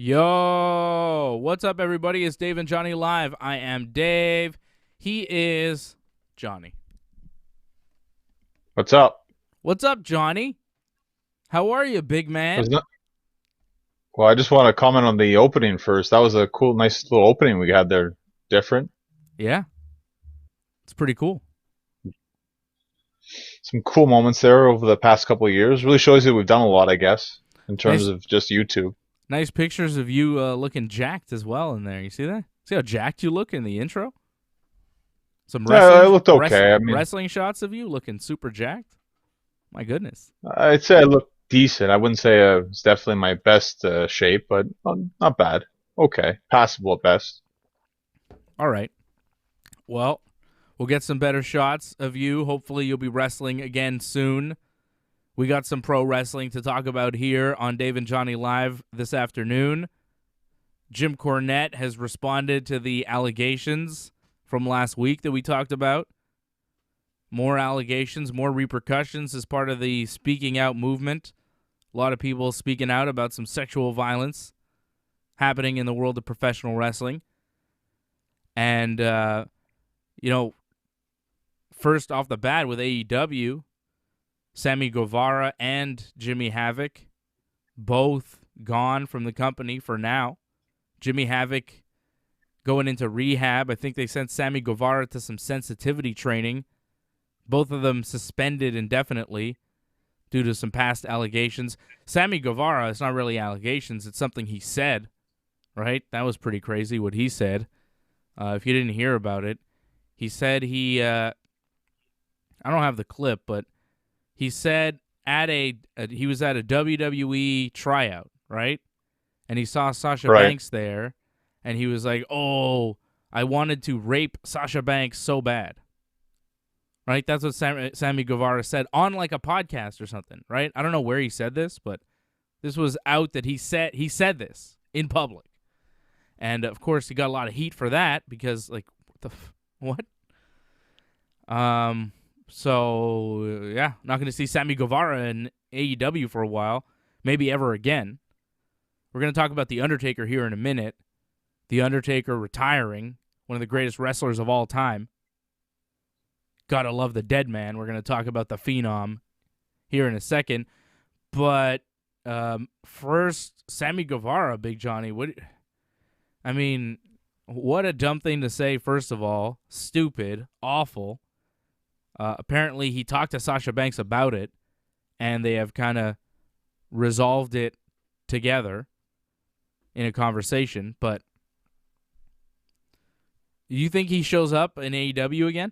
Yo, what's up, everybody? It's Dave and Johnny Live. I am Dave. He is Johnny. What's up? What's up, Johnny? How are you, big man? Well, I just want to comment on the opening first. That was a cool, nice little opening we had there. Different. Yeah, it's pretty cool. Some cool moments there over the past couple of years. Really shows you we've done a lot, I guess, in terms Nice, of just YouTube. nice pictures of you looking jacked as well in there. You see that? See how jacked you look in the intro? Some Yeah, it looked okay. wrestling shots of you looking super jacked. My goodness. I'd say I look decent. I wouldn't say it's definitely my best shape, but not bad. Okay, passable at best. All right. Well, we'll get some better shots of you. Hopefully, you'll be wrestling again soon. We got some pro wrestling to talk about here on Dave and Johnny Live this afternoon. Jim Cornette has responded to the allegations from last week that we talked about. More allegations, more repercussions as part of the speaking out movement. A lot of people speaking out about some sexual violence happening in the world of professional wrestling. And, first off the bat with AEW, Sammy Guevara and Jimmy Havoc both gone from the company for now. Jimmy Havoc going into rehab. I think they sent Sammy Guevara to some sensitivity training. Both of them suspended indefinitely due to some past allegations. Sammy Guevara, it's not really allegations. It's something he said, right? That was pretty crazy what he said. If you didn't hear about it, he said I don't have the clip, but he said he was at a WWE tryout, right? And he saw Sasha Banks there, and he was like, "Oh, I wanted to rape Sasha Banks so bad." Right? That's what Sammy Guevara said on like a podcast or something, right? I don't know where he said this, but this was out that he said this in public. And of course, he got a lot of heat for that because like what? So yeah, not going to see Sammy Guevara in AEW for a while, maybe ever again. We're going to talk about The Undertaker here in a minute. The Undertaker retiring, one of the greatest wrestlers of all time. Gotta love the dead man. We're going to talk about the Phenom here in a second. But first, Sammy Guevara, Big Johnny. What a dumb thing to say, first of all. Stupid. Awful. Apparently, he talked to Sasha Banks about it, and they have kind of resolved it together in a conversation. But you think he shows up in AEW again?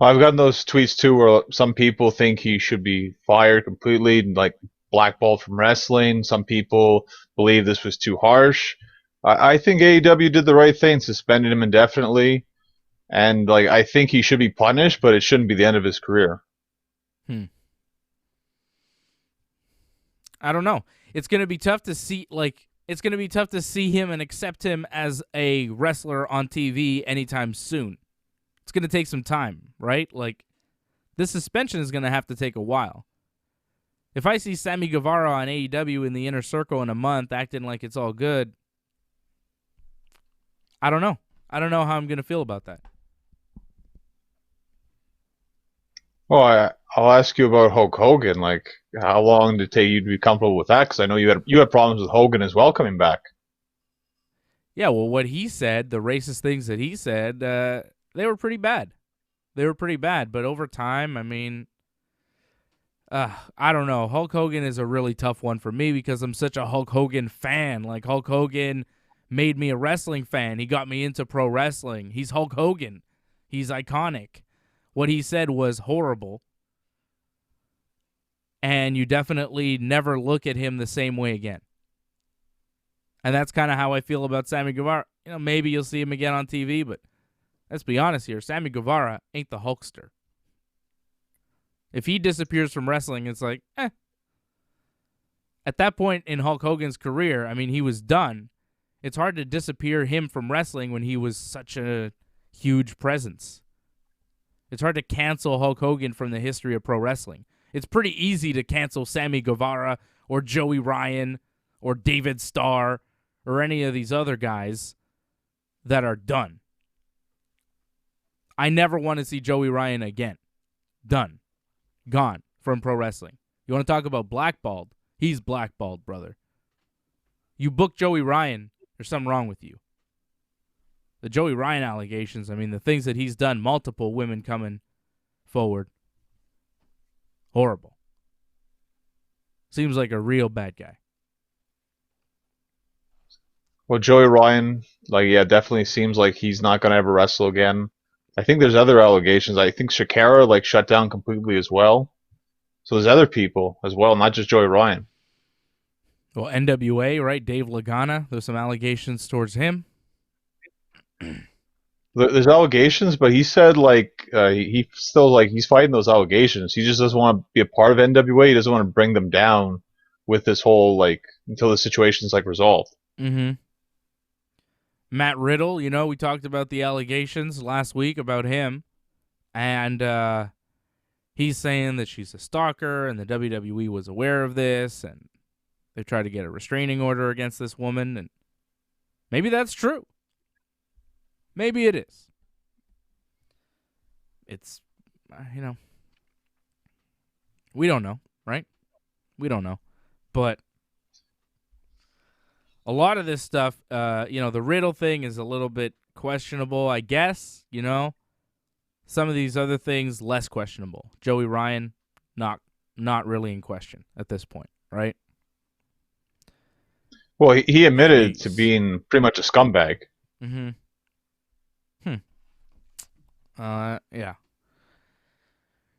I've gotten those tweets too where some people think he should be fired completely, like blackballed from wrestling. Some people believe this was too harsh. I think AEW did the right thing, suspended him indefinitely. And like I think he should be punished, but it shouldn't be the end of his career. I don't know. It's going to be tough to see him and accept him as a wrestler on TV anytime soon. It's going to take some time, right? Like, this suspension is going to have to take a while. If I see Sammy Guevara on AEW in the Inner Circle in a month acting like it's all good, I don't know. I don't know how I'm going to feel about that. Well, I'll ask you about Hulk Hogan. Like, how long did it take you to be comfortable with that? Because I know you had problems with Hogan as well coming back. Yeah, well, what he said, the racist things that he said, they were pretty bad. But over time, I don't know. Hulk Hogan is a really tough one for me because I'm such a Hulk Hogan fan. Like, Hulk Hogan made me a wrestling fan. He got me into pro wrestling. He's Hulk Hogan. He's iconic. What he said was horrible. And you definitely never look at him the same way again. And that's kind of how I feel about Sammy Guevara. You know, maybe you'll see him again on TV, but let's be honest here. Sammy Guevara ain't the Hulkster. If he disappears from wrestling, it's like, At that point in Hulk Hogan's career, he was done. It's hard to disappear him from wrestling when he was such a huge presence. It's hard to cancel Hulk Hogan from the history of pro wrestling. It's pretty easy to cancel Sammy Guevara or Joey Ryan or David Starr or any of these other guys that are done. I never want to see Joey Ryan again. Done. Gone from pro wrestling. You want to talk about blackballed? He's blackballed, brother. You book Joey Ryan, there's something wrong with you. The Joey Ryan allegations, I mean, the things that he's done, multiple women coming forward. Horrible. Seems like a real bad guy. Well, Joey Ryan, definitely seems like he's not going to ever wrestle again. I think there's other allegations. I think Shakira, shut down completely as well. So there's other people as well, not just Joey Ryan. Well, NWA, right? Dave Lagana, there's some allegations towards him. There's allegations, but he said he still he's fighting those allegations. He just doesn't want to be a part of NWA. He doesn't want to bring them down with this whole until the situation's resolved. Mm-hmm. Matt Riddle, we talked about the allegations last week about him, and he's saying that she's a stalker, and the WWE was aware of this, and they tried to get a restraining order against this woman, and maybe that's true. Maybe it is. It's, we don't know, right? We don't know. But a lot of this stuff, the Riddle thing is a little bit questionable, I guess, Some of these other things, less questionable. Joey Ryan, not really in question at this point, right? Well, he admitted to being pretty much a scumbag. Mm-hmm. Yeah.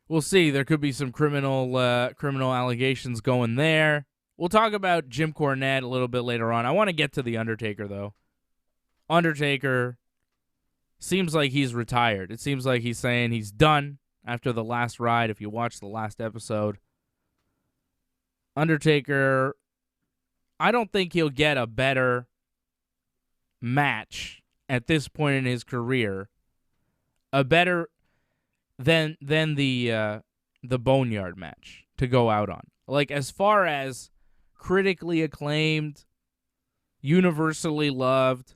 We'll see. There could be some criminal allegations going there. We'll talk about Jim Cornette a little bit later on. I want to get to the Undertaker, though. Undertaker seems like he's retired. It seems like he's saying he's done after the last ride, if you watch the last episode. Undertaker, I don't think he'll get a better match at this point in his career. A better than the Boneyard match to go out on. As far as critically acclaimed, universally loved,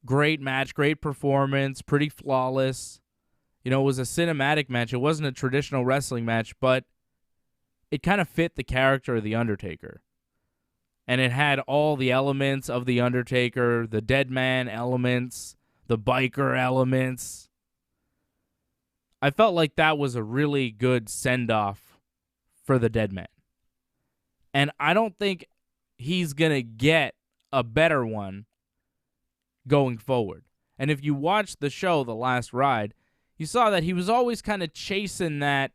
great match, great performance, pretty flawless. It was a cinematic match. It wasn't a traditional wrestling match, but it kind of fit the character of The Undertaker. And it had all the elements of The Undertaker, the dead man elements, the biker elements. I felt like that was a really good send-off for the dead man. And I don't think he's going to get a better one going forward. And if you watched the show, The Last Ride, you saw that he was always kind of chasing that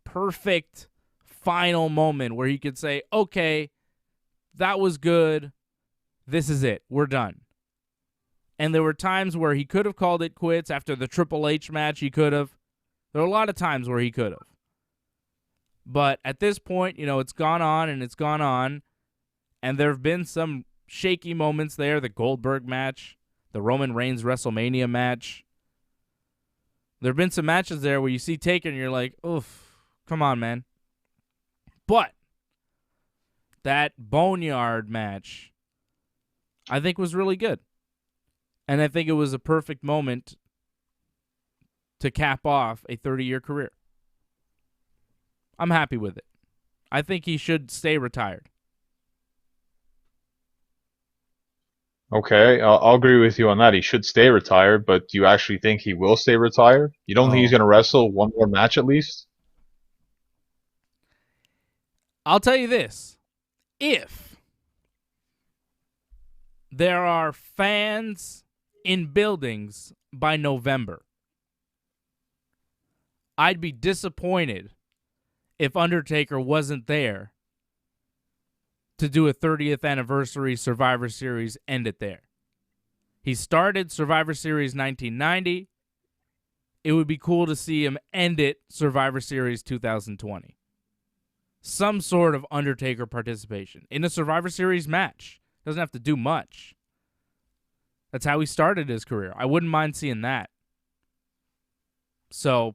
perfect final moment where he could say, okay, that was good. This is it. We're done. And there were times where he could have called it quits. After the Triple H match, he could have. There were a lot of times where he could have. But at this point, it's gone on and it's gone on. And there have been some shaky moments there. The Goldberg match, the Roman Reigns WrestleMania match. There have been some matches there where you see Taker and you're like, oof, come on, man. But that Boneyard match, I think, was really good. And I think it was a perfect moment to cap off a 30-year career. I'm happy with it. I think he should stay retired. Okay, I'll agree with you on that. He should stay retired, but do you actually think he will stay retired? You don't think he's going to wrestle one more match at least? I'll tell you this. If there are fans in buildings by November, I'd be disappointed if Undertaker wasn't there to do a 30th anniversary Survivor Series, end it there. He started Survivor Series 1990. It would be cool to see him end it Survivor Series 2020. Some sort of Undertaker participation in a Survivor Series match. Doesn't have to do much. That's how he started his career. I wouldn't mind seeing that. So,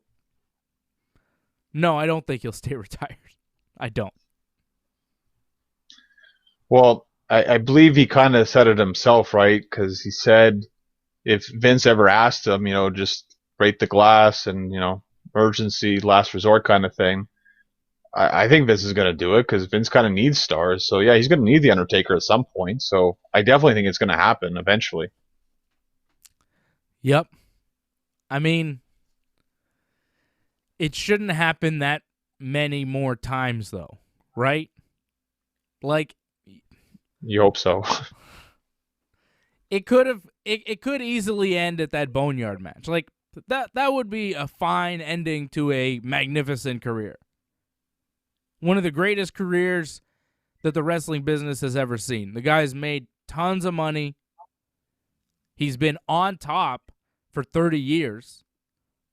no, I don't think he'll stay retired. I don't. Well, I believe he kind of said it himself, right? Because he said if Vince ever asked him, just break the glass and, emergency last resort kind of thing, I think Vince is going to do it because Vince kind of needs stars. So, yeah, he's going to need The Undertaker at some point. So, I definitely think it's going to happen eventually. Yep. I mean, it shouldn't happen that many more times, though, right? Like, You hope so. it could easily end at that Boneyard match. Like, that would be a fine ending to a magnificent career. One of the greatest careers that the wrestling business has ever seen. The guy's made tons of money. He's been on top for 30 years.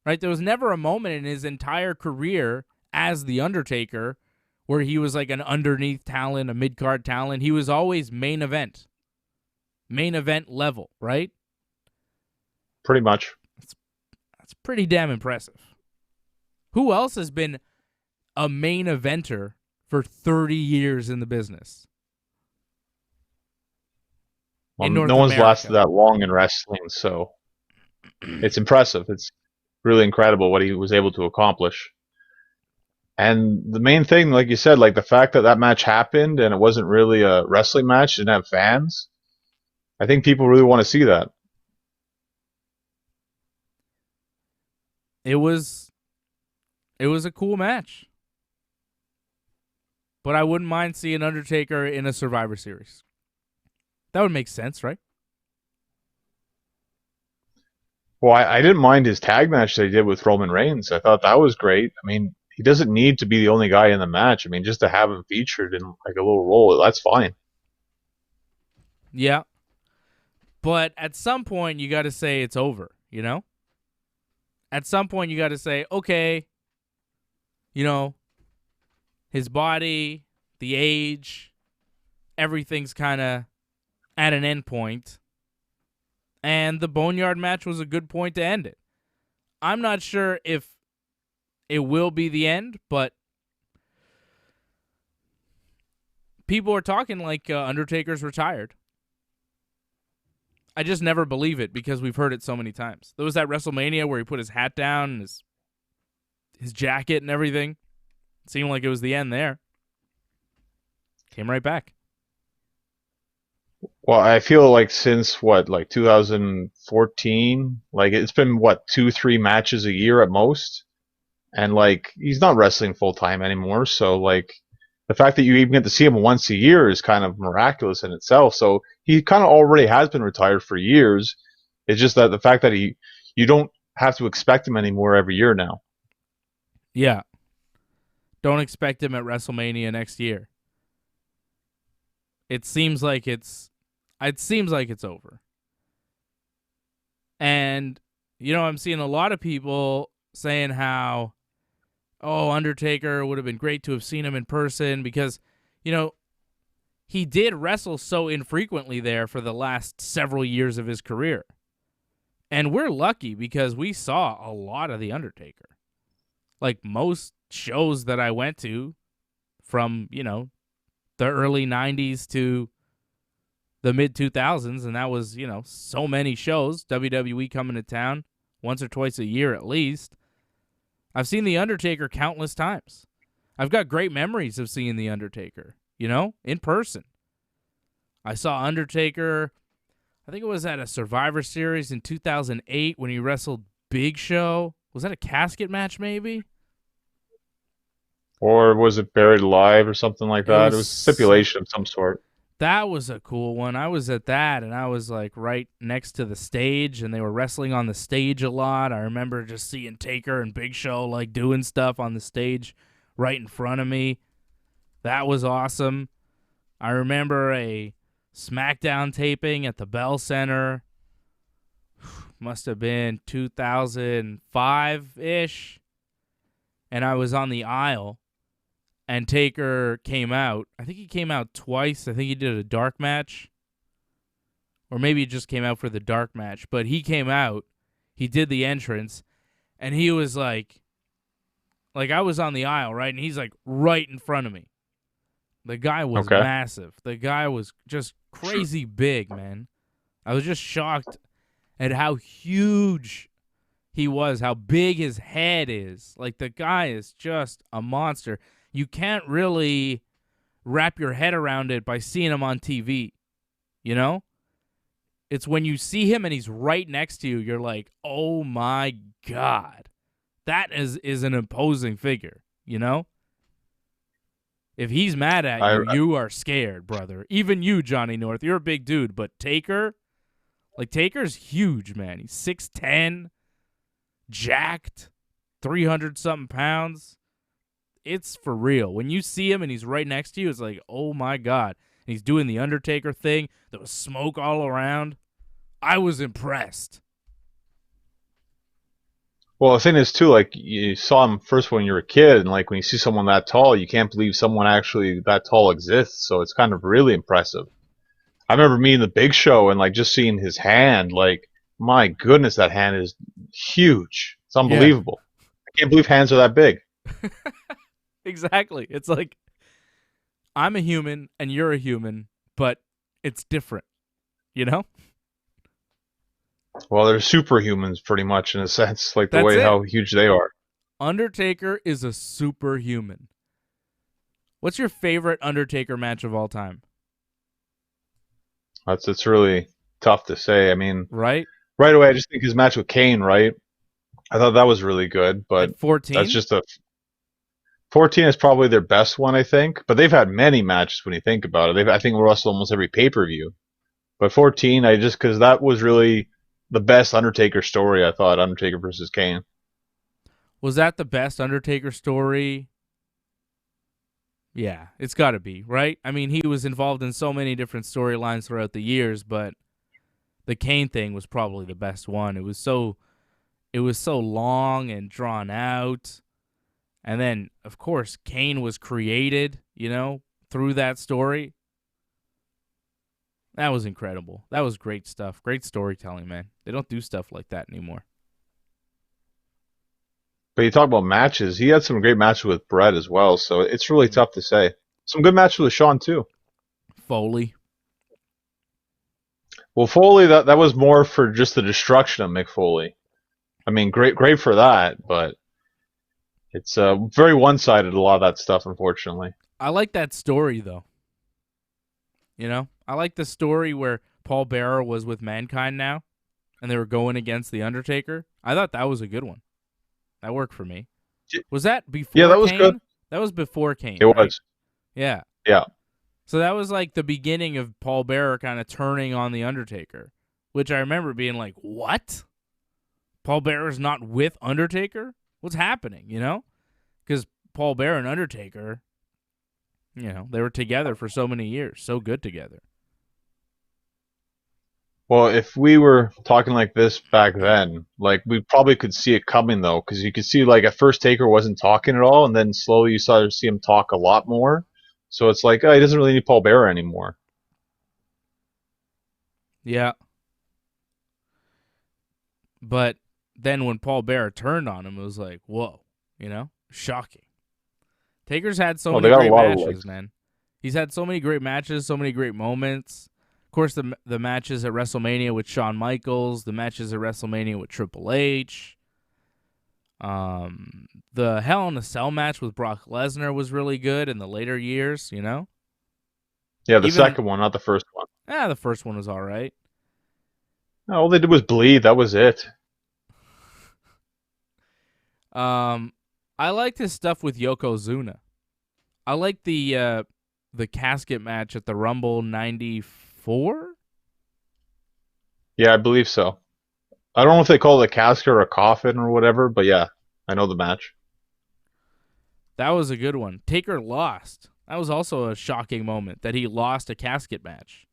Right? There was never a moment in his entire career as The Undertaker where he was like an underneath talent, a mid-card talent. He was always main event level, right? Pretty much. That's pretty damn impressive. Who else has been a main eventer for 30 years in the business? Well, In North no one's America. lasted that long in wrestling, so it's impressive. It's really incredible what he was able to accomplish. And the main thing, like you said, like the fact that that match happened and it wasn't really a wrestling match, didn't have fans. I think people really want to see that. It was a cool match. But I wouldn't mind seeing Undertaker in a Survivor Series. That would make sense, right? Well, I didn't mind his tag match that he did with Roman Reigns. I thought that was great. I mean, he doesn't need to be the only guy in the match. I mean, just to have him featured in like a little role, that's fine. Yeah. But at some point, you got to say it's over, you know? At some point, you got to say, okay, his body, the age, everything's kind of at an end point. And the Boneyard match was a good point to end it. I'm not sure if it will be the end, but people are talking like Undertaker's retired. I just never believe it because we've heard it so many times. There was that WrestleMania where he put his hat down and his jacket and everything. It seemed like it was the end there. Came right back. Well, I feel like since what, like 2014, like it's been what, 2, 3 matches a year at most, and like he's not wrestling full time anymore. So like the fact that you even get to see him once a year is kind of miraculous in itself. So he kind of already has been retired for years. It's just that the fact that you don't have to expect him anymore every year now. Yeah. Don't expect him at WrestleMania next year. It seems like it's over. And I'm seeing a lot of people saying how Undertaker would have been great to have seen him in person because he did wrestle so infrequently there for the last several years of his career. And we're lucky because we saw a lot of The Undertaker. Like most shows that I went to from, the early 90s to the mid 2000s, and that was, so many shows, WWE coming to town once or twice a year at least. I've seen The Undertaker countless times. I've got great memories of seeing The Undertaker, in person. I saw Undertaker, I think it was at a Survivor Series in 2008 when he wrestled Big Show. Was that a casket match maybe? Or was it Buried Alive or something like that? It was stipulation of some sort. That was a cool one. I was at that, and I was like right next to the stage, and they were wrestling on the stage a lot. I remember just seeing Taker and Big Show like doing stuff on the stage right in front of me. That was awesome. I remember a SmackDown taping at the Bell Center. Must have been 2005-ish. And I was on the aisle, and Taker came out. I think he came out twice. I think he did a dark match. Or maybe he just came out for the dark match. But he came out. He did the entrance. And he was like I was on the aisle, right? And he's like right in front of me. The guy was Okay. massive. The guy was just crazy big, man. I was just shocked at how huge he was, how big his head is. Like, the guy is just a monster. You can't really wrap your head around it by seeing him on TV, you know? It's when you see him and he's right next to you, you're like, oh my God. That is an imposing figure, you know? If he's mad at I you, you are scared, brother. Even you, Johnny North, you're a big dude, but Taker's huge, man. He's 6'10", jacked, 300-something pounds. It's for real. When you see him and he's right next to you, it's like, oh my God. And he's doing the Undertaker thing. There was smoke all around. I was impressed. Well, the thing is too, like you saw him first when you were a kid, and like when you see someone that tall, you can't believe someone actually that tall exists. So it's kind of really impressive. I remember meeting the Big Show and like just seeing his hand. Like, my goodness, that hand is huge. It's Yeah, unbelievable. I can't believe hands are that big. exactly. It's like, I'm a human and you're a human, but it's different, you know? Well, they're superhumans pretty much in a sense, like the That's way it. how huge they are. Undertaker is a superhuman. What's your favorite Undertaker match of all time? It's really tough to say. I mean, Right? right away, I just think his match with Kane, right? I thought that was really good, but At that's 14? just a 14 is probably their best one, I think. But they've had many matches when you think about it. I think wrestled almost every pay per view. But 14, I just because that was really the best Undertaker story. I thought Undertaker versus Kane. Was that the best Undertaker story? Yeah, it's got to be, right? I mean, he was involved in so many different storylines throughout the years, but the Kane thing was probably the best one. It was so long and drawn out. And then, of course, Kane was created, through that story. That was incredible. That was great stuff. Great storytelling, man. They don't do stuff like that anymore. But you talk about matches. He had some great matches with Brett as well. So it's really Mhm. tough to say. Some good matches with Shawn too. Foley. Well, Foley, that was more for just the destruction of Mick Foley. I mean, great for that, but it's very one-sided. A lot of that stuff, unfortunately. I like that story, though. I like the story where Paul Bearer was with Mankind now, and they were going against The Undertaker. I thought that was a good one. That worked for me. Was that Yeah, before that was good. Kane? That was before Kane, It right? was. Yeah. Yeah. So that was like the beginning of Paul Bearer kind of turning on The Undertaker, which I remember being like, what? Paul Bearer's not with Undertaker? What's happening, Because Paul Bearer and Undertaker, they were together for so many years, so good together. Well, if we were talking like this back then, like we probably could see it coming though, because you could see like at first Taker wasn't talking at all, and then slowly you started to see him talk a lot more. So it's like, oh, he doesn't really need Paul Bearer anymore. Yeah. But then when Paul Bearer turned on him, it was like, whoa, shocking. Taker's had so Well, they many got a great lot of matches, man. He's had so many great matches, so many great moments. Of course, the matches at WrestleMania with Shawn Michaels, the matches at WrestleMania with Triple H. The Hell in a Cell match with Brock Lesnar was really good in the later years, Yeah, the Even, second one, not the first one. the first one was all right. No, all they did was bleed. That was it. I liked his stuff with Yokozuna. I like the casket match at the Rumble 94. Yeah, I believe so. I don't know if they call it a casket or a coffin or whatever, but yeah, I know the match. That was a good one. Taker lost. That was also a shocking moment that he lost a casket match.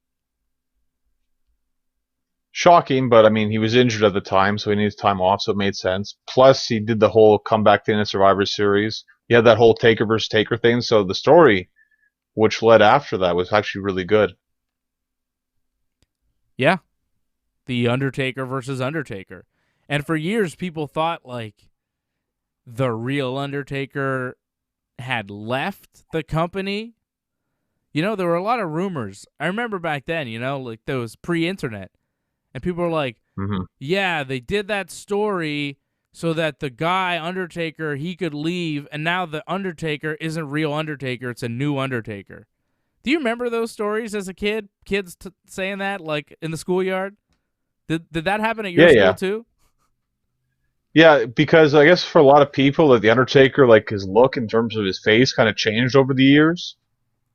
Shocking, but I mean, he was injured at the time, so he needed time off, so it made sense. Plus, he did the whole comeback thing in Survivor Series. He had that whole Taker versus Taker thing, so the story which led after that was actually really good. Yeah. The Undertaker versus Undertaker. And for years, people thought, like, the real Undertaker had left the company You know, there were a lot of rumors. I remember back then, you know, like there was pre-internet. And people were like, Hmm. yeah, they did that story so that the guy, Undertaker, he could leave. And now the Undertaker isn't real Undertaker. It's a new Undertaker. Do you remember those stories as a kid? Kids saying that, like, in the schoolyard? Did that happen at your Yeah, school, yeah. too? Yeah, because I guess for a lot of people, like the Undertaker, like his look in terms of his face kind of changed over the years.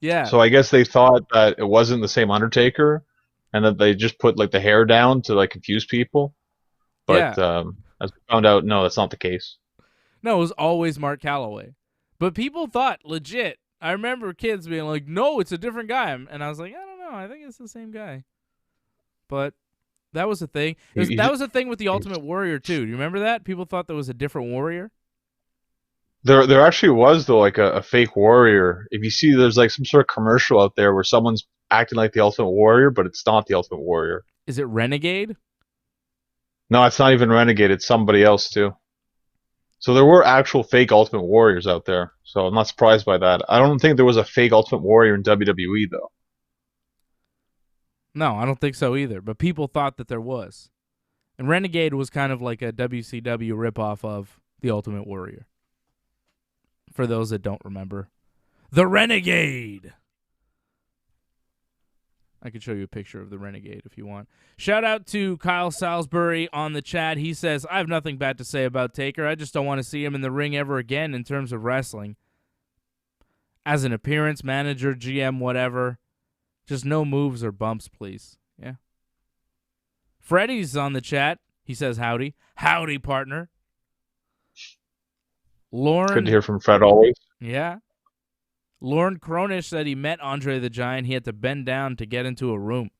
Yeah. So I guess they thought that it wasn't the same Undertaker, and that they just put like the hair down to like confuse people. But Yeah. as we found out, no, that's not the case. No, it was always Mark Calloway. But people thought, legit. I remember kids being like, no, it's a different guy. And I was like, I don't know. I think it's the same guy. But that was a thing. That was a thing with the Ultimate Warrior, too. Do you remember that? People thought there was a different warrior. There actually was though like a fake warrior. If you see, there's like some sort of commercial out there where someone's acting like the Ultimate Warrior, but it's not the Ultimate Warrior. Is it Renegade? No, it's not even Renegade. It's somebody else too. So there were actual fake Ultimate Warriors out there. So I'm not surprised by that. I don't think there was a fake Ultimate Warrior in WWE though. No, I don't think so either. But people thought that there was. And Renegade was kind of like a WCW ripoff of the Ultimate Warrior. For those that don't remember. The Renegade! I can show you a picture of the Renegade if you want. Shout out to Kyle Salisbury on the chat. He says, I have nothing bad to say about Taker. I just don't want to see him in the ring ever again in terms of wrestling. As an appearance, manager, GM, whatever. Just no moves or bumps, please. Yeah. Freddie's on the chat. He says, howdy. Howdy, partner. Good to Lauren. hear from Fred always. Yeah. Lauren Cronish said he met Andre the Giant. He had to bend down to get into a room.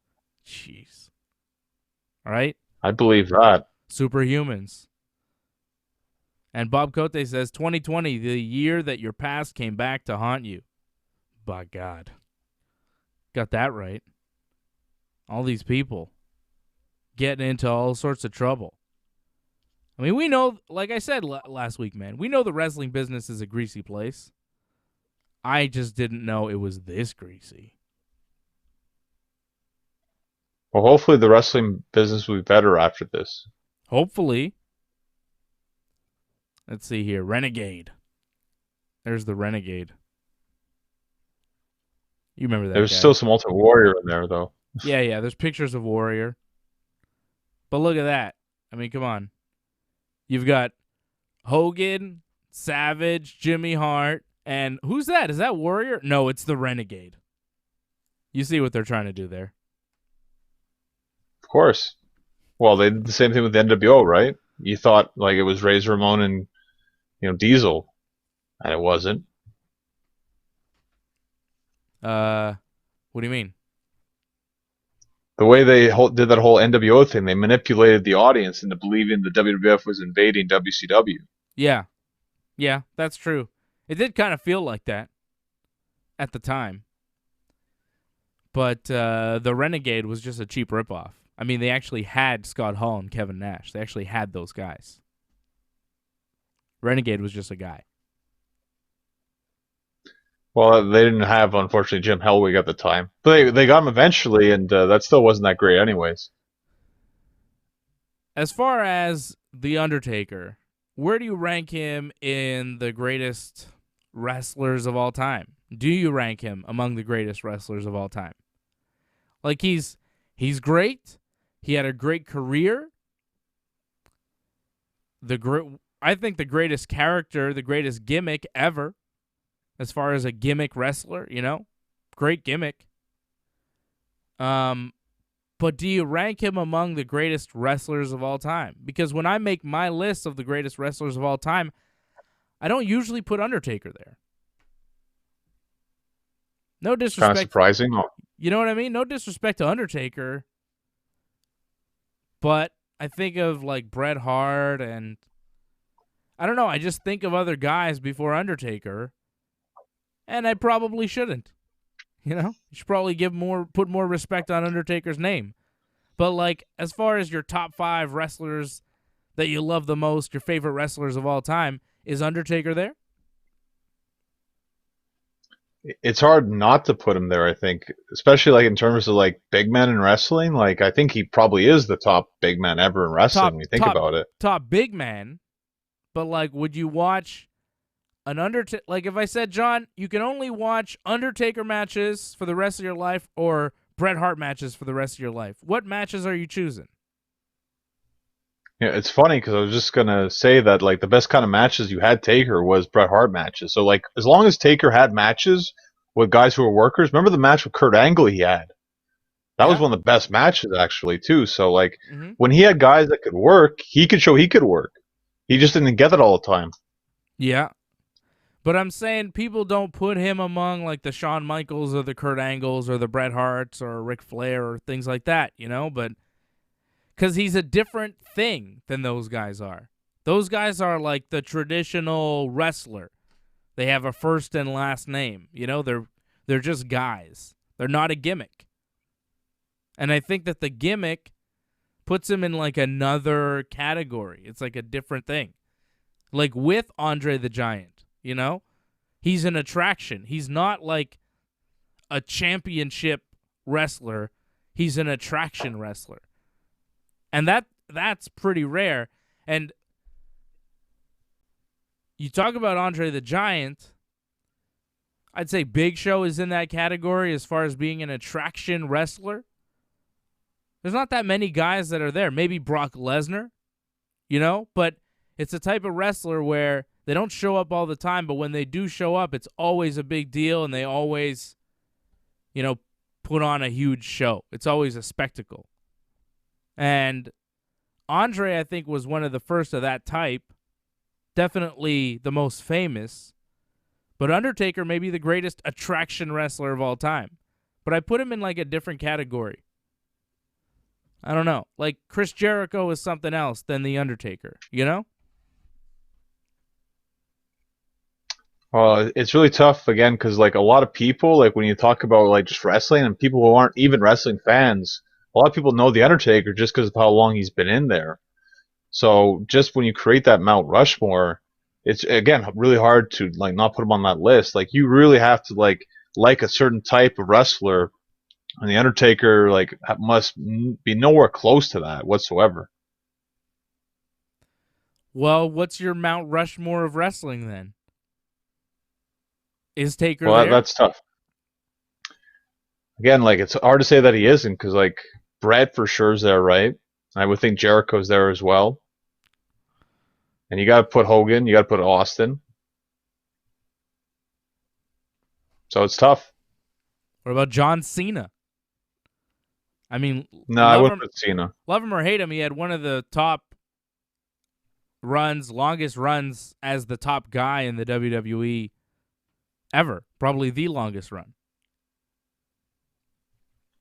Jeez. All right. I believe that. Superhumans. And Bob Cote says, 2020, the year that your past came back to haunt you. By God. Got that right. All these people getting into all sorts of trouble. I mean, we know, like I said last week, man, we know the wrestling business is a greasy place. I just didn't know it was this greasy. Well, hopefully the wrestling business will be better after this. Hopefully. Let's see here. Renegade. There's the Renegade. You remember that There's guy. still some Ultimate Warrior in there, though. Yeah. There's pictures of Warrior. But look at that. I mean, come on. You've got Hogan, Savage, Jimmy Hart, and who's that? Is that Warrior? No, it's the Renegade. You see what they're trying to do there. Of course. Well, they did the same thing with the NWO, right? You thought like it was Razor Ramon and Diesel, and it wasn't. What do you mean? The way they did that whole NWO thing, they manipulated the audience into believing the WWF was invading WCW. Yeah, that's true. It did kind of feel like that at the time. But the Renegade was just a cheap ripoff. I mean, they actually had Scott Hall and Kevin Nash. They actually had those guys. Renegade was just a guy. Well, they didn't have, unfortunately, Jim Hellwig at the time. But they got him eventually, and that still wasn't that great anyways. As far as The Undertaker, where do you rank him in the greatest wrestlers of all time? Do you rank him among the greatest wrestlers of all time? Like, he's great. He had a great career. I think the greatest character, the greatest gimmick ever, as far as a gimmick wrestler, great gimmick. But do you rank him among the greatest wrestlers of all time? Because when I make my list of the greatest wrestlers of all time, I don't usually put Undertaker there. No disrespect. Kind of surprising. You know what I mean? No disrespect to Undertaker. But I think of like Bret Hart and I don't know. I just think of other guys before Undertaker. And I probably shouldn't. You should probably put more respect on Undertaker's name. But like, as far as your top 5 wrestlers that you love the most, your favorite wrestlers of all time, is Undertaker there? it's hard not to put him there. I think, especially like in terms of like big men in wrestling. Like I think he probably is the top big man ever in wrestling. Top When you think top about it. top big man, but like, would you watch an Undertaker? Like, if I said, John, you can only watch Undertaker matches for the rest of your life, or Bret Hart matches for the rest of your life, what matches are you choosing? Yeah, it's funny because I was just gonna say that like the best kind of matches you had Taker was Bret Hart matches. So like as long as Taker had matches with guys who were workers, remember the match with Kurt Angle he had? That was Yeah. one of the best matches actually too. So like Mm-hmm. when he had guys that could work, he could show he could work. He just didn't get it all the time. Yeah. But I'm saying people don't put him among like the Shawn Michaels or the Kurt Angles or the Bret Harts or Ric Flair or things like that, but because he's a different thing than those guys are. Those guys are like the traditional wrestler. They have a first and last name. They're just guys. They're not a gimmick. And I think that the gimmick puts him in like another category. It's like a different thing. Like with Andre the Giant, he's an attraction. He's not like a championship wrestler. He's an attraction wrestler. And that's pretty rare. And you talk about Andre the Giant, I'd say Big Show is in that category as far as being an attraction wrestler. There's not that many guys that are there. Maybe Brock Lesnar, but it's a type of wrestler where they don't show up all the time, but when they do show up, it's always a big deal, and they always, put on a huge show. It's always a spectacle. And Andre, I think, was one of the first of that type. Definitely the most famous. But Undertaker may be the greatest attraction wrestler of all time. But I put him in like a different category. I don't know. Like Chris Jericho is something else than the Undertaker, Well, it's really tough again because like a lot of people, like when you talk about like just wrestling and people who aren't even wrestling fans, a lot of people know the Undertaker just because of how long he's been in there. So just when you create that Mount Rushmore, it's again really hard to like not put him on that list. Like you really have to like a certain type of wrestler, and the Undertaker like must be nowhere close to that whatsoever. Well, what's your Mount Rushmore of wrestling then? Is Taker Well, there? that's tough. Again, like it's hard to say that he isn't because like Brett for sure is there, right? I would think Jericho's there as well. And you got to put Hogan, you got to put Austin. So it's tough. What about John Cena? I mean, No, I wouldn't put Cena. love him or hate him, he had one of the top longest runs as the top guy in the WWE ever. Probably the longest run.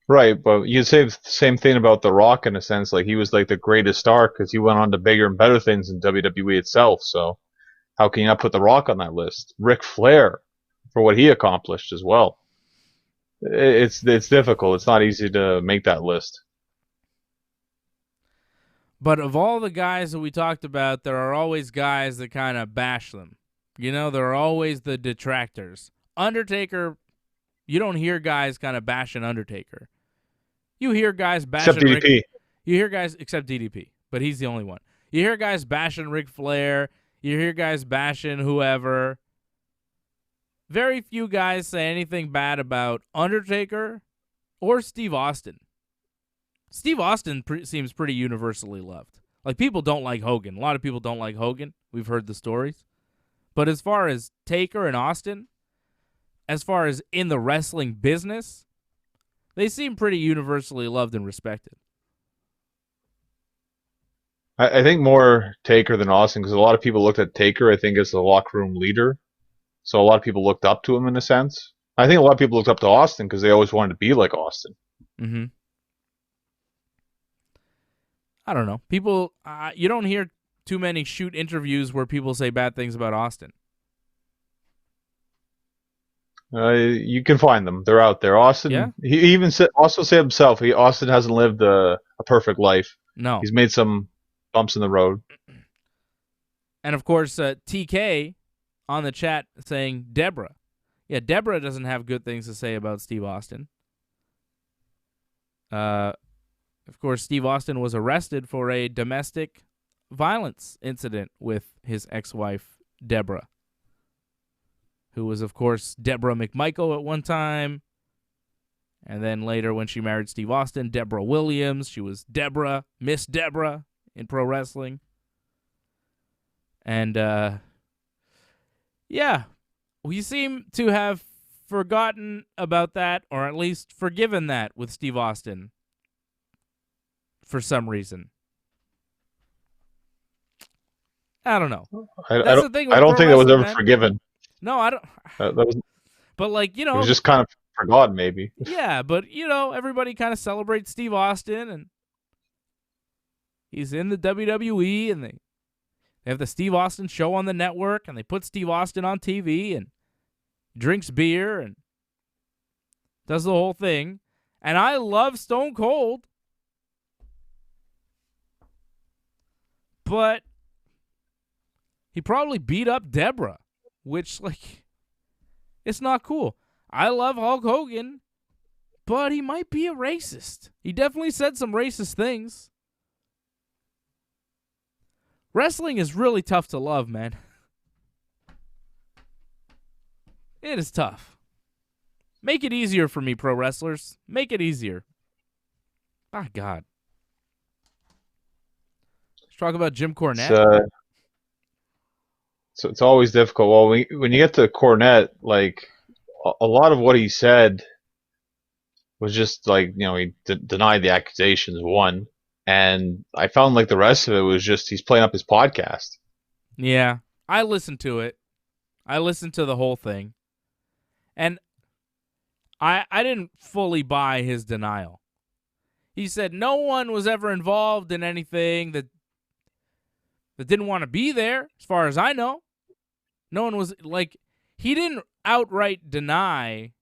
Right, but you could say the same thing about The Rock in a sense. Like he was like the greatest star because he went on to bigger and better things in WWE itself. So how can you not put The Rock on that list? Ric Flair for what he accomplished as well. It's difficult. It's not easy to make that list. But of all the guys that we talked about, there are always guys that kind of bash them. There are always the detractors. Undertaker, you don't hear guys kind of bashing Undertaker. You hear guys bashing Except DDP. You hear guys, except DDP, but he's the only one. You hear guys bashing Ric Flair. You hear guys bashing whoever. Very few guys say anything bad about Undertaker or Steve Austin. Steve Austin seems pretty universally loved. Like, people don't like Hogan. A lot of people don't like Hogan. We've heard the stories. But as far as Taker and Austin, as far as in the wrestling business, they seem pretty universally loved and respected. I think more Taker than Austin because a lot of people looked at Taker, I think, as the locker room leader. So a lot of people looked up to him in a sense. I think a lot of people looked up to Austin because they always wanted to be like Austin. Mm-hmm. I don't know. People, you don't hear too many shoot interviews where people say bad things about Austin. You can find them. They're out there. Austin, Yeah? he even also said himself, Austin hasn't lived a perfect life. No. He's made some bumps in the road. And, of course, TK on the chat saying, Deborah, Yeah, Deborah doesn't have good things to say about Steve Austin. Of course, Steve Austin was arrested for a domestic violence incident with his ex-wife, Deborah, who was, of course, Deborah McMichael at one time. And then later when she married Steve Austin, Deborah Williams. She was Deborah, Miss Deborah in pro wrestling. And, yeah, we seem to have forgotten about that, or at least forgiven that with Steve Austin for some reason. I don't know. That's the thing with I don't pro think that was wrestling, ever man. forgiven. No, I don't. That was, But, like, it was just kind of forgotten, maybe. yeah, but, everybody kind of celebrates Steve Austin, and he's in the WWE, and they have the Steve Austin show on the network, and they put Steve Austin on TV, and drinks beer, and does the whole thing. And I love Stone Cold, but he probably beat up Deborah, which, like, it's not cool. I love Hulk Hogan, but he might be a racist. He definitely said some racist things. Wrestling is really tough to love, man. It is tough. Make it easier for me, pro wrestlers. Make it easier. My God. Let's talk about Jim Cornette. So it's always difficult. Well, when you get to Cornette, like a lot of what he said was just like, he denied the accusations, one, and I found like the rest of it was just he's playing up his podcast. Yeah, I listened to it. I listened to the whole thing, and I didn't fully buy his denial. He said no one was ever involved in anything that didn't want to be there, as far as I know. No one was, like, he didn't outright deny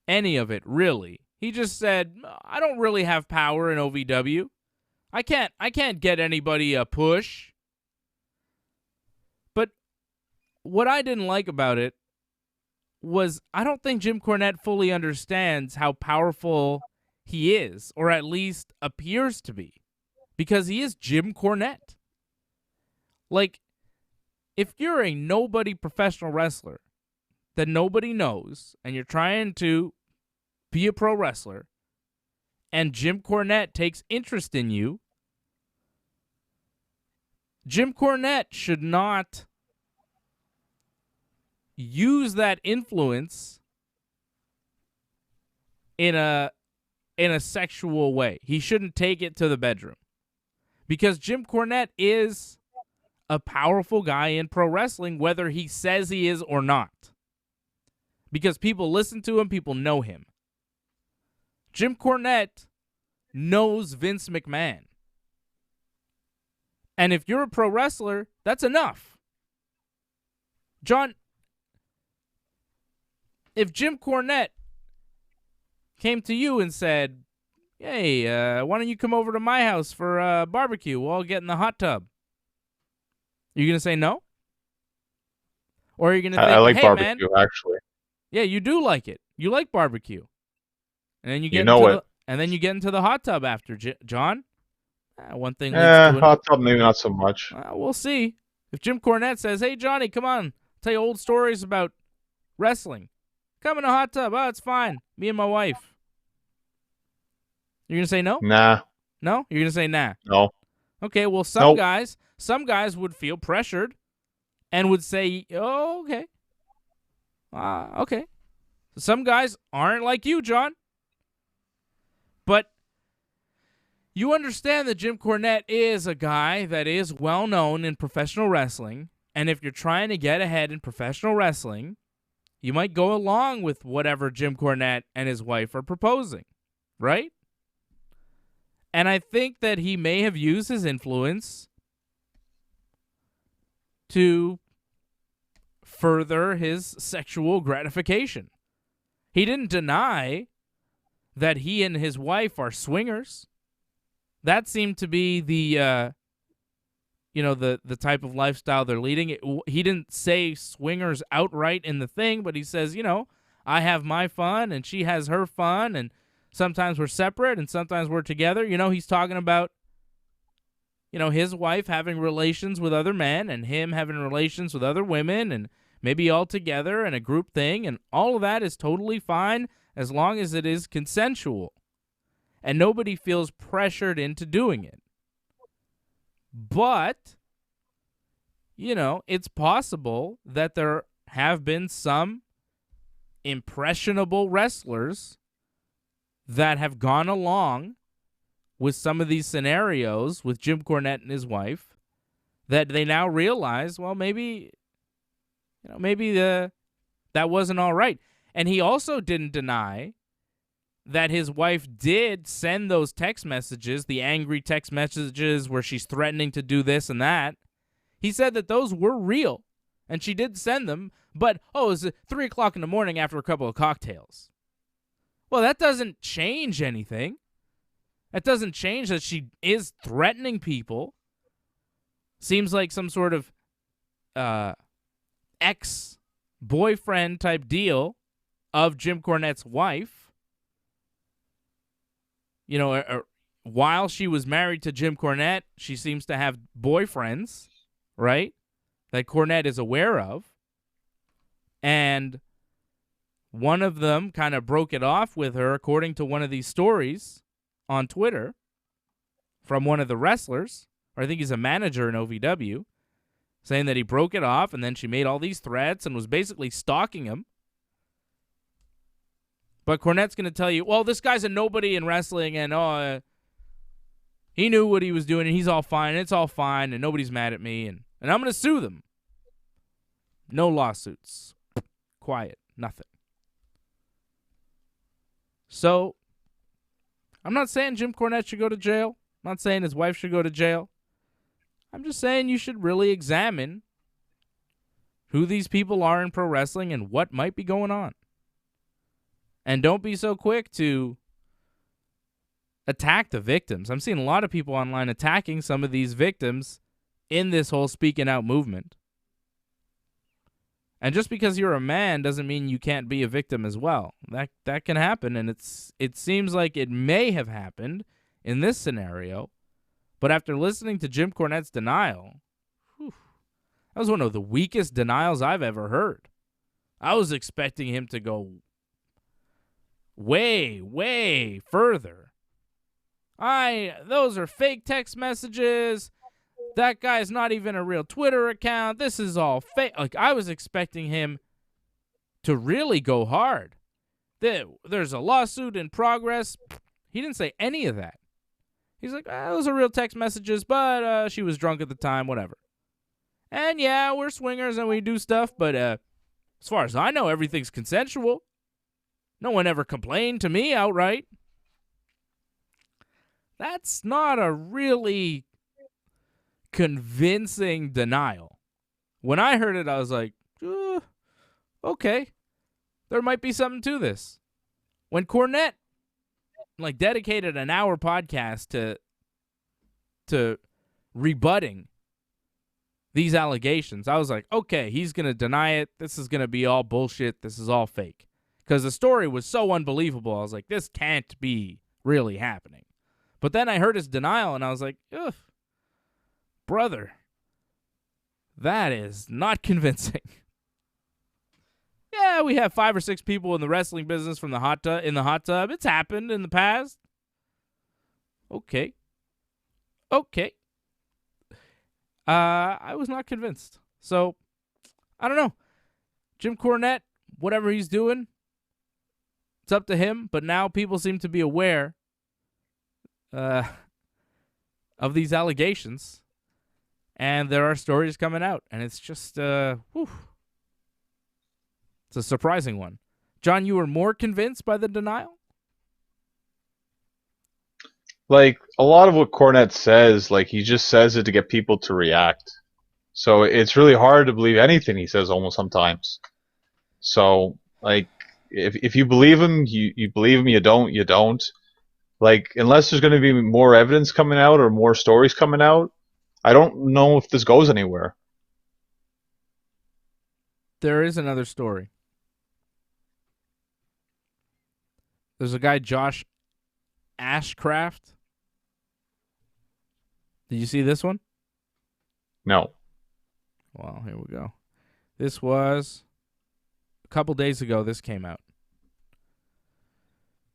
any of it, really. He just said, I don't really have power in OVW. I can't get anybody a push. But what I didn't like about it was I don't think Jim Cornette fully understands how powerful he is, or at least appears to be, because he is Jim Cornette. Like, if you're a nobody professional wrestler that nobody knows, and you're trying to be a pro wrestler, and Jim Cornette takes interest in you, Jim Cornette should not use that influence in a sexual way. He shouldn't take it to the bedroom, because Jim Cornette is a powerful guy in pro wrestling, whether he says he is or not, because people listen to him, people know him. Jim Cornette knows Vince McMahon, and if you're a pro wrestler, that's enough. John, if Jim Cornette came to you and said, hey, why don't you come over to my house for a barbecue? We'll all get in the hot tub. Are you going to say no? Or are you going to think, I like hey, barbecue, man, actually. yeah, you do like it. You like barbecue. And then you get into the hot tub after, John. One thing leads to another. Hot tub, maybe not so much. We'll see. If Jim Cornette says, hey, Johnny, come on, tell you old stories about wrestling. Come in a hot tub. Oh, it's fine. Me and my wife. You're going to say no? Nah. No? You're going to say nah? No. Okay, well, some guys would feel pressured and would say, oh, okay. Okay. Some guys aren't like you, John. But you understand that Jim Cornette is a guy that is well known in professional wrestling, and if you're trying to get ahead in professional wrestling, you might go along with whatever Jim Cornette and his wife are proposing, right? And I think that he may have used his influence to further his sexual gratification. He didn't deny that he and his wife are swingers. That seemed to be the the type of lifestyle they're leading. He didn't say swingers outright in the thing, but he says, I have my fun and she has her fun, and sometimes we're separate and sometimes we're together. He's talking about, his wife having relations with other men and him having relations with other women and maybe all together in a group thing, and all of that is totally fine as long as it is consensual and nobody feels pressured into doing it. But, it's possible that there have been some impressionable wrestlers that have gone along with some of these scenarios with Jim Cornette and his wife, that they now realize, well, maybe that wasn't all right. And he also didn't deny that his wife did send those text messages, the angry text messages where she's threatening to do this and that. He said that those were real, and she did send them, but, it was 3 o'clock in the morning after a couple of cocktails. Well, that doesn't change anything. That doesn't change that she is threatening people. Seems like some sort of ex-boyfriend type deal of Jim Cornette's wife. While she was married to Jim Cornette, she seems to have boyfriends, right, that Cornette is aware of. And one of them kind of broke it off with her, according to one of these stories on Twitter from one of the wrestlers, or I think he's a manager in OVW, saying that he broke it off, and then she made all these threats and was basically stalking him. But Cornette's going to tell you, well, this guy's a nobody in wrestling, and he knew what he was doing, and he's all fine, and it's all fine, and nobody's mad at me, and I'm going to sue them. No lawsuits. Quiet. Nothing. So, I'm not saying Jim Cornette should go to jail. I'm not saying his wife should go to jail. I'm just saying you should really examine who these people are in pro wrestling and what might be going on. And don't be so quick to attack the victims. I'm seeing a lot of people online attacking some of these victims in this whole speaking out movement. And just because you're a man doesn't mean you can't be a victim as well. That can happen, and it seems like it may have happened in this scenario. But after listening to Jim Cornette's denial, that was one of the weakest denials I've ever heard. I was expecting him to go way, way further. Those are fake text messages. That guy's not even a real Twitter account. This is all fake. Like, I was expecting him to really go hard. There's a lawsuit in progress. He didn't say any of that. He's like, those are real text messages, but she was drunk at the time, whatever. And yeah, we're swingers and we do stuff, but as far as I know, everything's consensual. No one ever complained to me outright. That's not a really convincing denial. When I heard it, I was like, okay, there might be something to this. When Cornette dedicated an hour podcast to rebutting these allegations, I was like, okay, he's going to deny it. This is going to be all bullshit. This is all fake. Because the story was so unbelievable. I was like, this can't be really happening. But then I heard his denial, and I was like, ugh, brother, that is not convincing. Yeah, we have 5 or 6 people in the wrestling business from the hot tub. It's happened in the past. Okay. I was not convinced. So, I don't know. Jim Cornette, whatever he's doing, it's up to him. But now people seem to be aware of these allegations. And there are stories coming out. And it's just, it's a surprising one. John, you were more convinced by the denial? Like, a lot of what Cornette says, he just says it to get people to react. So it's really hard to believe anything he says almost sometimes. So, if you believe him, you believe him. You don't. Unless there's going to be more evidence coming out or more stories coming out, I don't know if this goes anywhere. There is another story. There's a guy, Josh Ashcraft. Did you see this one? No. Well, here we go. This was a couple days ago. This came out.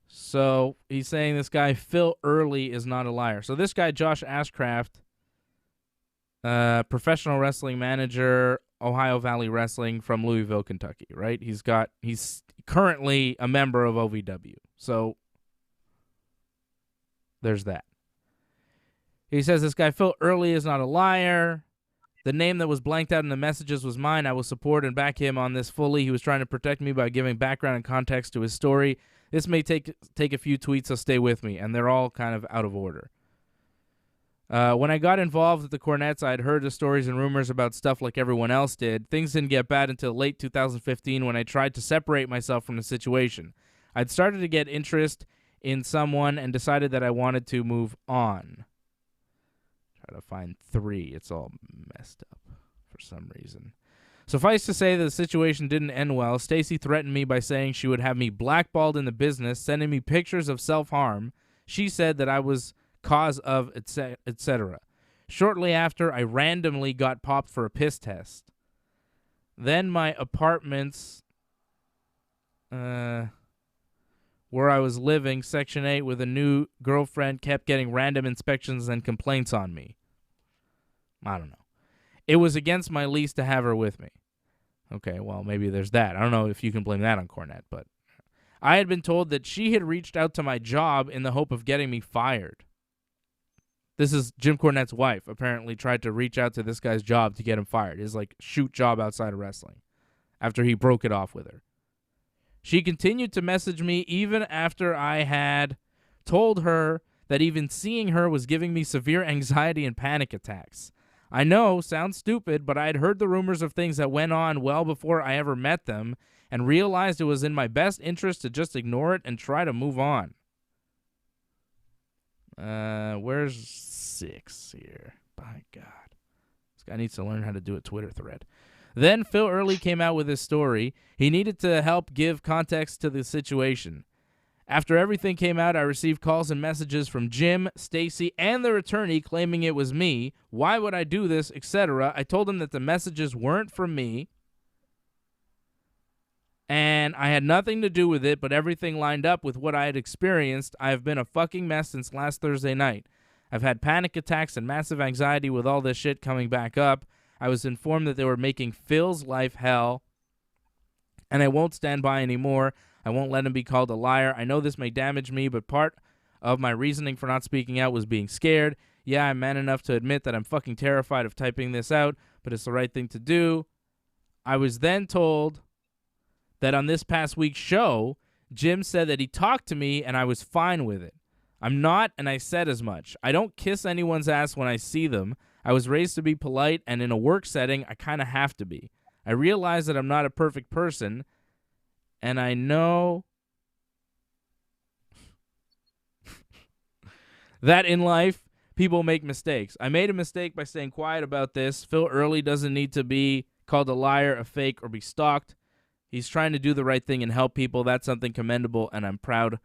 So he's saying this guy, Phil Early, is not a liar. So this guy, Josh Ashcraft, professional wrestling manager, Ohio Valley Wrestling from Louisville, Kentucky, right? He's currently a member of OVW. So there's that. He says this guy, Phil Early, is not a liar. The name that was blanked out in the messages was mine. I will support and back him on this fully. He was trying to protect me by giving background and context to his story. This may take a few tweets, so stay with me. And they're all kind of out of order. When I got involved with the Cornettes, I had heard the stories and rumors about stuff like everyone else did. Things didn't get bad until late 2015 when I tried to separate myself from the situation. I'd started to get interest in someone and decided that I wanted to move on. Try to find 3. It's all messed up for some reason. Suffice to say that the situation didn't end well. Stacy threatened me by saying she would have me blackballed in the business, sending me pictures of self-harm. She said that I was cause of, etc. Shortly after, I randomly got popped for a piss test. Then my apartments, where I was living, Section 8, with a new girlfriend, kept getting random inspections and complaints on me. I don't know. It was against my lease to have her with me. Okay, well, maybe there's that. I don't know if you can blame that on Cornette, but I had been told that she had reached out to my job in the hope of getting me fired. This is Jim Cornette's wife, apparently tried to reach out to this guy's job to get him fired. His, shoot job outside of wrestling after he broke it off with her. She continued to message me even after I had told her that even seeing her was giving me severe anxiety and panic attacks. I know, sounds stupid, but I had heard the rumors of things that went on well before I ever met them and realized it was in my best interest to just ignore it and try to move on. Where's 6 here? By God. This guy needs to learn how to do a Twitter thread. Then Phil Early came out with his story. He needed to help give context to the situation. After everything came out, I received calls and messages from Jim, Stacy, and their attorney claiming it was me. Why would I do this, etc. I told them that the messages weren't from me, and I had nothing to do with it, but everything lined up with what I had experienced. I have been a fucking mess since last Thursday night. I've had panic attacks and massive anxiety with all this shit coming back up. I was informed that they were making Phil's life hell, and I won't stand by anymore. I won't let him be called a liar. I know this may damage me, but part of my reasoning for not speaking out was being scared. Yeah, I'm man enough to admit that I'm fucking terrified of typing this out, but it's the right thing to do. I was then told that on this past week's show, Jim said that he talked to me and I was fine with it. I'm not, and I said as much. I don't kiss anyone's ass when I see them. I was raised to be polite, and in a work setting, I kind of have to be. I realize that I'm not a perfect person, and I know that in life, people make mistakes. I made a mistake by staying quiet about this. Phil Early doesn't need to be called a liar, a fake, or be stalked. He's trying to do the right thing and help people. That's something commendable, and I'm proud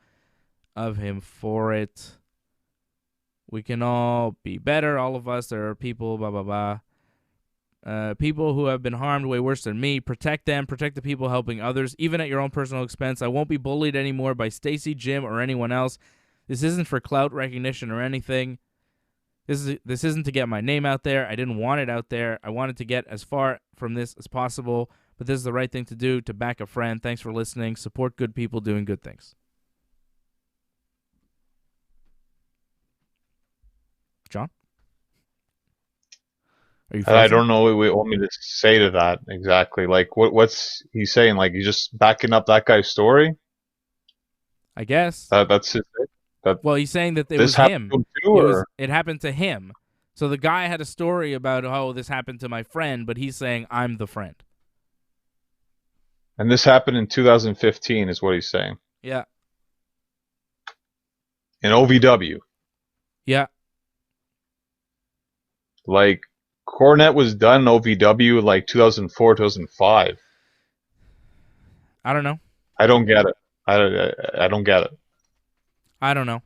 of him for it. We can all be better, all of us. There are people, blah, blah, blah. People who have been harmed way worse than me. Protect them. Protect the people helping others, even at your own personal expense. I won't be bullied anymore by Stacy, Jim, or anyone else. This isn't for clout recognition or anything. This isn't to get my name out there. I didn't want it out there. I wanted to get as far from this as possible, but this is the right thing to do to back a friend. Thanks for listening. Support good people doing good things. John? Are you frozen? I don't know what we want me to say to that exactly. What's he saying? He's just backing up that guy's story? I guess. That's it. Well, he's saying that it was him. It happened to him. So the guy had a story about, oh, this happened to my friend, but he's saying, I'm the friend. And this happened in 2015 is what he's saying. Yeah. In OVW. Yeah. Like, Cornette was done in OVW in like 2004, 2005. I don't know. I don't get it. I don't get it. I don't know.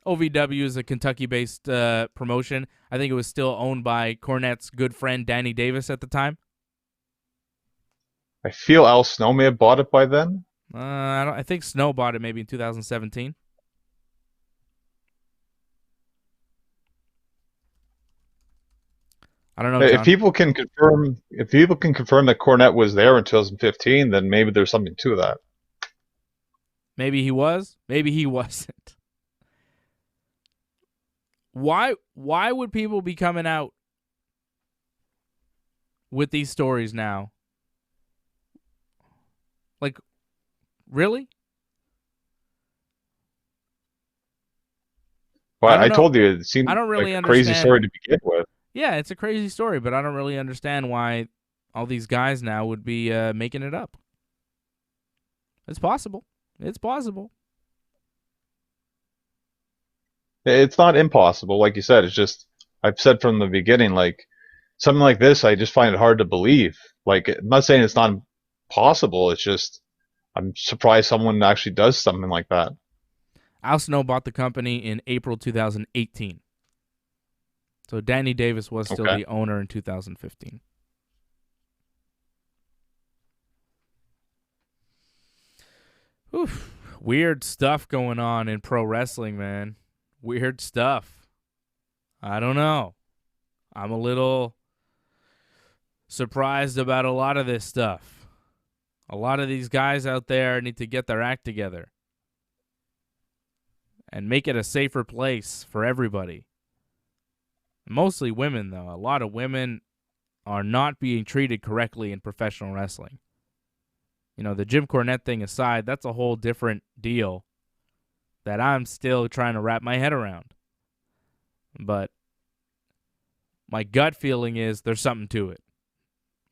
OVW is a Kentucky-based promotion. I think it was still owned by Cornette's good friend Danny Davis at the time. I feel Al Snow may have bought it by then. I think Snow bought it maybe in 2017. I don't know, John. If people can confirm that Cornette was there in 2015, then maybe there's something to that. Maybe he was. Maybe he wasn't. Why would people be coming out with these stories now? Like, really? Well, I told you, it seemed I don't really like a crazy understand. story to begin with. Yeah, it's a crazy story, but I don't really understand why all these guys now would be making it up. It's possible. It's possible. It's not impossible, like you said. It's just, I've said from the beginning, like, something like this, I just find it hard to believe. Like, I'm not saying it's not possible. It's just, I'm surprised someone actually does something like that. Al Snow bought the company in April 2018. So Danny Davis was still the owner in 2015. Oof. Weird stuff going on in pro wrestling, man. Weird stuff. I don't know. I'm a little surprised about a lot of this stuff. A lot of these guys out there need to get their act together and make it a safer place for everybody. Mostly women, though. A lot of women are not being treated correctly in professional wrestling. You know, the Jim Cornette thing aside, that's a whole different deal that I'm still trying to wrap my head around. But my gut feeling is there's something to it.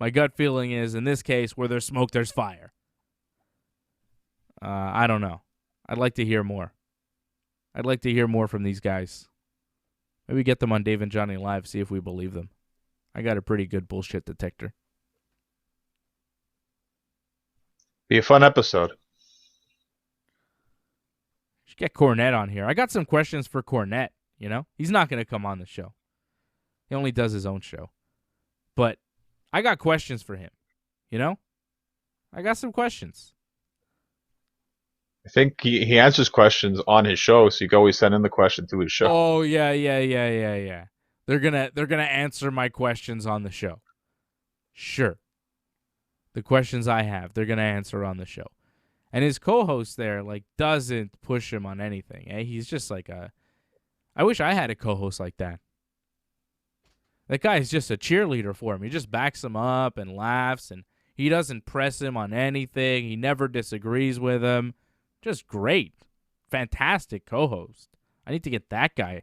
My gut feeling is, in this case, where there's smoke, there's fire. I don't know. I'd like to hear more. I'd like to hear more from these guys. Maybe get them on Dave and Johnny Live, see if we believe them. I got a pretty good bullshit detector. Be a fun episode. Should get Cornette on here. I got some questions for Cornette, you know? He's not going to come on the show. He only does his own show. But I got questions for him, you know? I got some questions. I think he answers questions on his show, so you can always send in the question to his show. Oh, yeah. They're gonna answer my questions on the show. Sure. The questions I have, they're gonna answer on the show. And his co-host there, like, doesn't push him on anything. He's just like I wish I had a co-host like that. That guy is just a cheerleader for him. He just backs him up and laughs, and he doesn't press him on anything. He never disagrees with him. Just great. Fantastic co-host. I need to get that guy.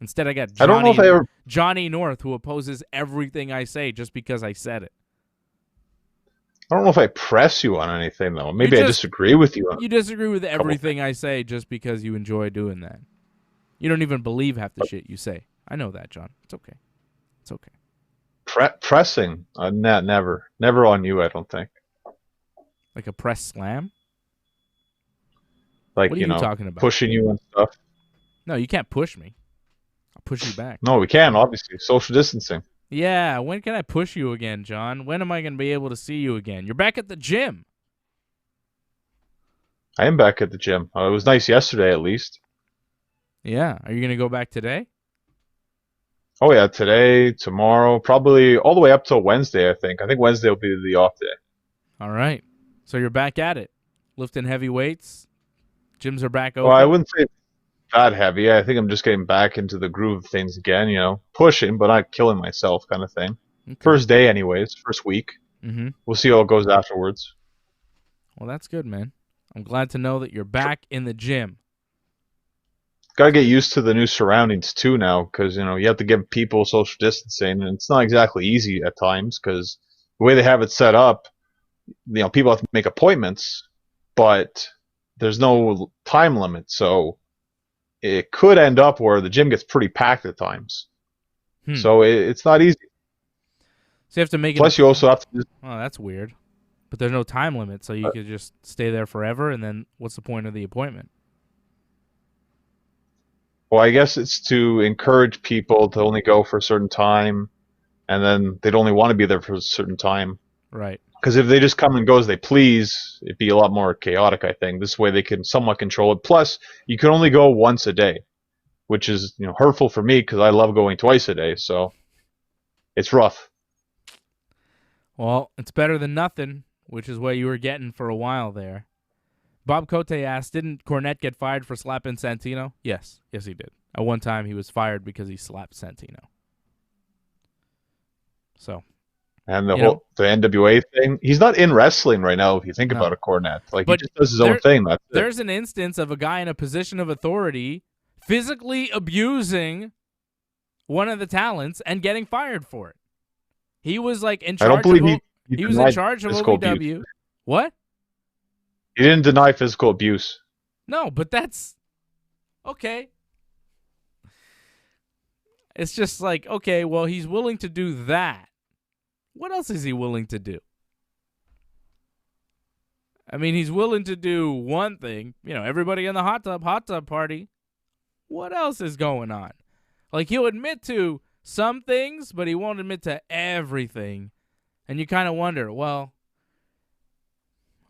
Instead, I got Johnny, I don't know if I ever... Johnny North, who opposes everything I say just because I said it. I don't know if I press you on anything, though. Maybe I disagree with you. You disagree with everything I say just because you enjoy doing that. You don't even believe half the shit you say. I know that, John. It's okay. It's okay. Pressing? Never. Never on you, I don't think. Like a press slam? Like, what are you talking about? Pushing you and stuff. No, you can't push me. I'll push you back. No, we can, obviously. Social distancing. Yeah, when can I push you again, John? When am I going to be able to see you again? You're back at the gym. I am back at the gym. It was nice yesterday, at least. Yeah. Are you going to go back today? Oh, yeah. Today, tomorrow, probably all the way up till Wednesday, I think. I think Wednesday will be the off day. All right. So you're back at it. Lifting heavy weights. Gyms are back open. Well, I wouldn't say that heavy. I think I'm just getting back into the groove of things again, pushing, but not killing myself kind of thing. Okay. First day anyways, first week. Mm-hmm. We'll see how it goes afterwards. Well, that's good, man. I'm glad to know that you're back in the gym. Got to get used to the new surroundings too now because, you have to give people social distancing, and it's not exactly easy at times because the way they have it set up, people have to make appointments, but there's no time limit, so it could end up where the gym gets pretty packed at times. Hmm. So it's not easy. So you have to make it. Plus, you also have to. Oh, that's weird. But there's no time limit, so you could just stay there forever, and then what's the point of the appointment? Well, I guess it's to encourage people to only go for a certain time, and then they'd only want to be there for a certain time. Right. Because if they just come and go as they please, it'd be a lot more chaotic, I think. This way they can somewhat control it. Plus, you can only go once a day, which is hurtful for me because I love going twice a day. So it's rough. Well, it's better than nothing, which is what you were getting for a while there. Bob Cote asked, didn't Cornette get fired for slapping Santino? Yes. Yes, he did. At one time, he was fired because he slapped Santino. So. And the NWA thing, he's not in wrestling right now if you think No. about it, Cornette. Like, he just does his own thing. That's it. There's an instance of a guy in a position of authority physically abusing one of the talents and getting fired for it. He was like in charge. I don't believe he was in charge of OVW. Abuse. What? He didn't deny physical abuse. No, but that's okay. It's just like, okay, well, he's willing to do that. What else is he willing to do? I mean, he's willing to do one thing. Everybody in the hot tub party. What else is going on? Like, he'll admit to some things, but he won't admit to everything. And you kind of wonder, well,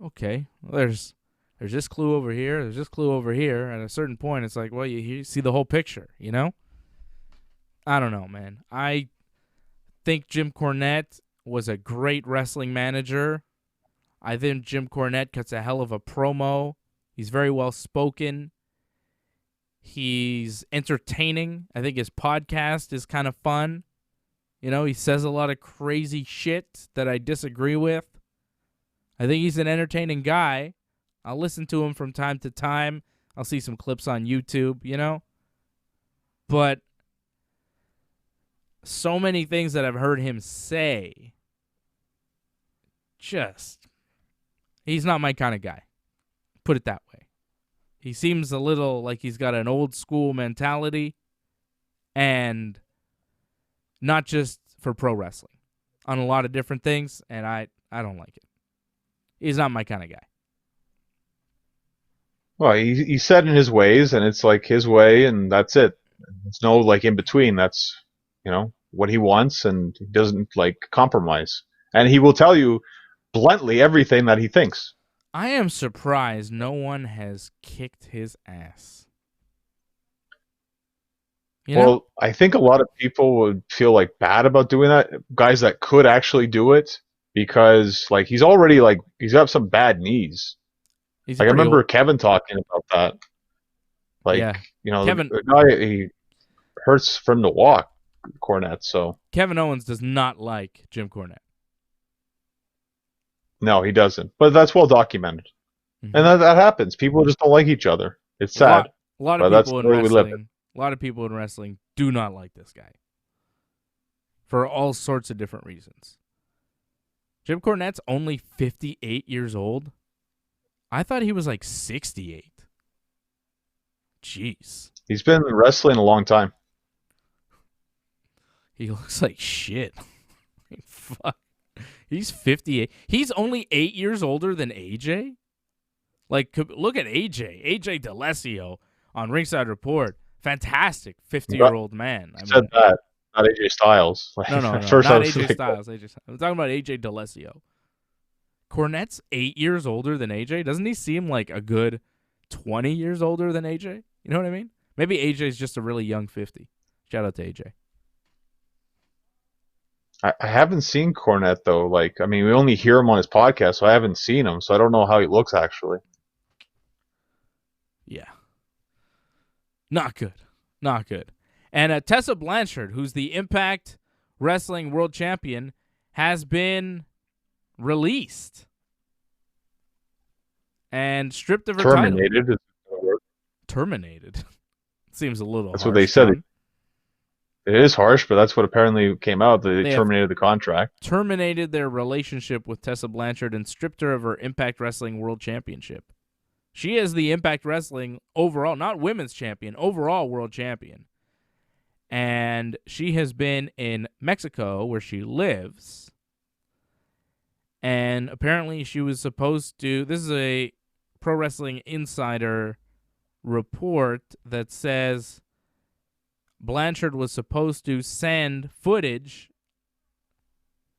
okay, there's this clue over here, there's this clue over here. At a certain point, it's like, well, you see the whole picture, I don't know, man. I think Jim Cornette was a great wrestling manager. I think Jim Cornette cuts a hell of a promo. He's very well spoken. He's entertaining. I think his podcast is kind of fun. He says a lot of crazy shit that I disagree with. I think he's an entertaining guy. I'll listen to him from time to time. I'll see some clips on YouTube, But so many things that I've heard him say, he's not my kind of guy. Put it that way. He seems a little like he's got an old school mentality, and not just for pro wrestling, on a lot of different things, and I don't like it. He's not my kind of guy. Well, he's set in his ways, and it's like his way, and that's it. There's no like in between. That's what he wants, and he doesn't like compromise. And he will tell you bluntly everything that he thinks. I am surprised no one has kicked his ass. Well, I think a lot of people would feel like bad about doing that. Guys that could actually do it, because like he's got some bad knees. I remember Kevin talking about that. Like, Kevin, the guy, he hurts from the walk, Cornette. So Kevin Owens does not like Jim Cornette. No, he doesn't. But that's well documented. Mm-hmm. And that happens. People just don't like each other. It's sad. A lot of people in wrestling do not like this guy. For all sorts of different reasons. Jim Cornette's only 58 years old. I thought he was like 68. Jeez. He's been wrestling a long time. He looks like shit. Fuck. He's 58. He's only 8 years older than AJ? Like, look at AJ. AJ DeLessio on Ringside Report. Fantastic 50-year-old man. I said that. Not AJ Styles. No, not AJ Styles. I'm talking about AJ DeLessio. Cornette's 8 years older than AJ? Doesn't he seem like a good 20 years older than AJ? You know what I mean? Maybe AJ's just a really young 50. Shout out to AJ. I haven't seen Cornette, though. Like, I mean, we only hear him on his podcast, so I haven't seen him, so I don't know how he looks, actually. Yeah. Not good. Not good. And Tessa Blanchard, who's the Impact Wrestling World Champion, has been released and stripped of her Terminated. title. Terminated. Seems a little That's harsh, what they said. It is harsh, but that's what apparently came out. They terminated the contract. Terminated their relationship with Tessa Blanchard and stripped her of her Impact Wrestling World Championship. She is the Impact Wrestling overall, not women's champion, overall world champion. And she has been in Mexico, where she lives. And apparently she was supposed to, this is a Pro Wrestling Insider report that says Blanchard was supposed to send footage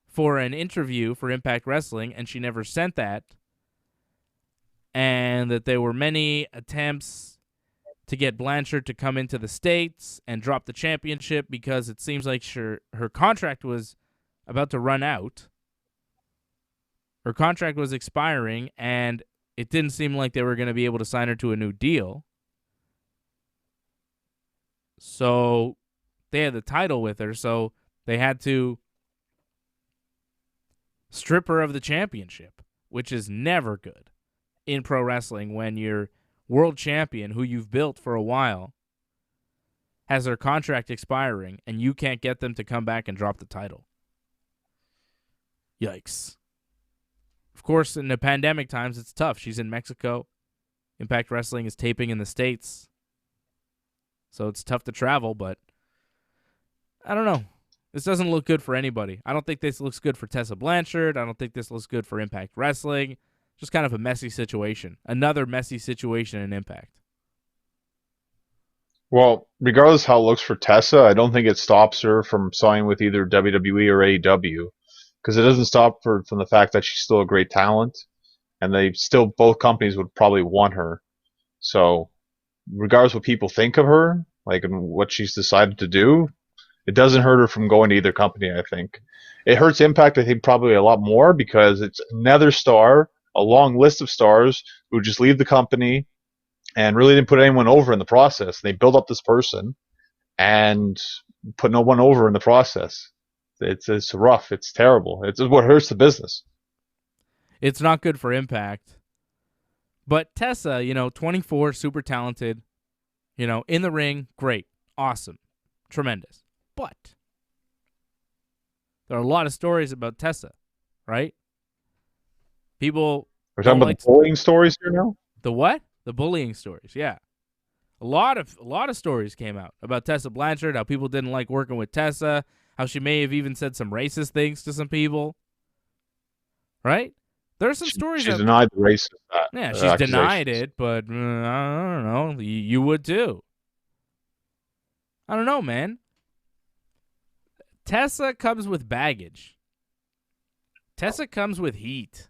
for an interview for Impact Wrestling, and she never sent that. And that there were many attempts to get Blanchard to come into the States and drop the championship because it seems like her contract was about to run out. Her contract was expiring, and it didn't seem like they were going to be able to sign her to a new deal. So they had the title with her, so they had to strip her of the championship, which is never good in pro wrestling when your world champion, who you've built for a while, has their contract expiring and you can't get them to come back and drop the title. Yikes. Of course, in the pandemic times, it's tough. She's in Mexico. Impact Wrestling is taping in the States. So it's tough to travel, but I don't know. This doesn't look good for anybody. I don't think this looks good for Tessa Blanchard. I don't think this looks good for Impact Wrestling. Just kind of a messy situation. Another messy situation in Impact. Well, regardless how it looks for Tessa, I don't think it stops her from signing with either WWE or AEW, because it doesn't stop her from the fact that she's still a great talent, and both companies would probably want her. So, regardless what people think of her, like and what she's decided to do, it doesn't hurt her from going to either company. I think it hurts Impact. I think probably a lot more because it's another star, a long list of stars who just leave the company and really didn't put anyone over in the process. They build up this person and put no one over in the process. It's rough. It's terrible. It's what hurts the business. It's not good for Impact. But Tessa, 24, super talented, in the ring, great, awesome, tremendous. But there are a lot of stories about Tessa, right? People We're talking about the bullying stories here now? The what? The bullying stories, yeah. A lot of stories came out about Tessa Blanchard, how people didn't like working with Tessa, how she may have even said some racist things to some people. Right? There are some stories. She's denied the racist. Yeah, she's denied it, but I don't know. You would too. I don't know, man. Tessa comes with baggage. Tessa comes with heat.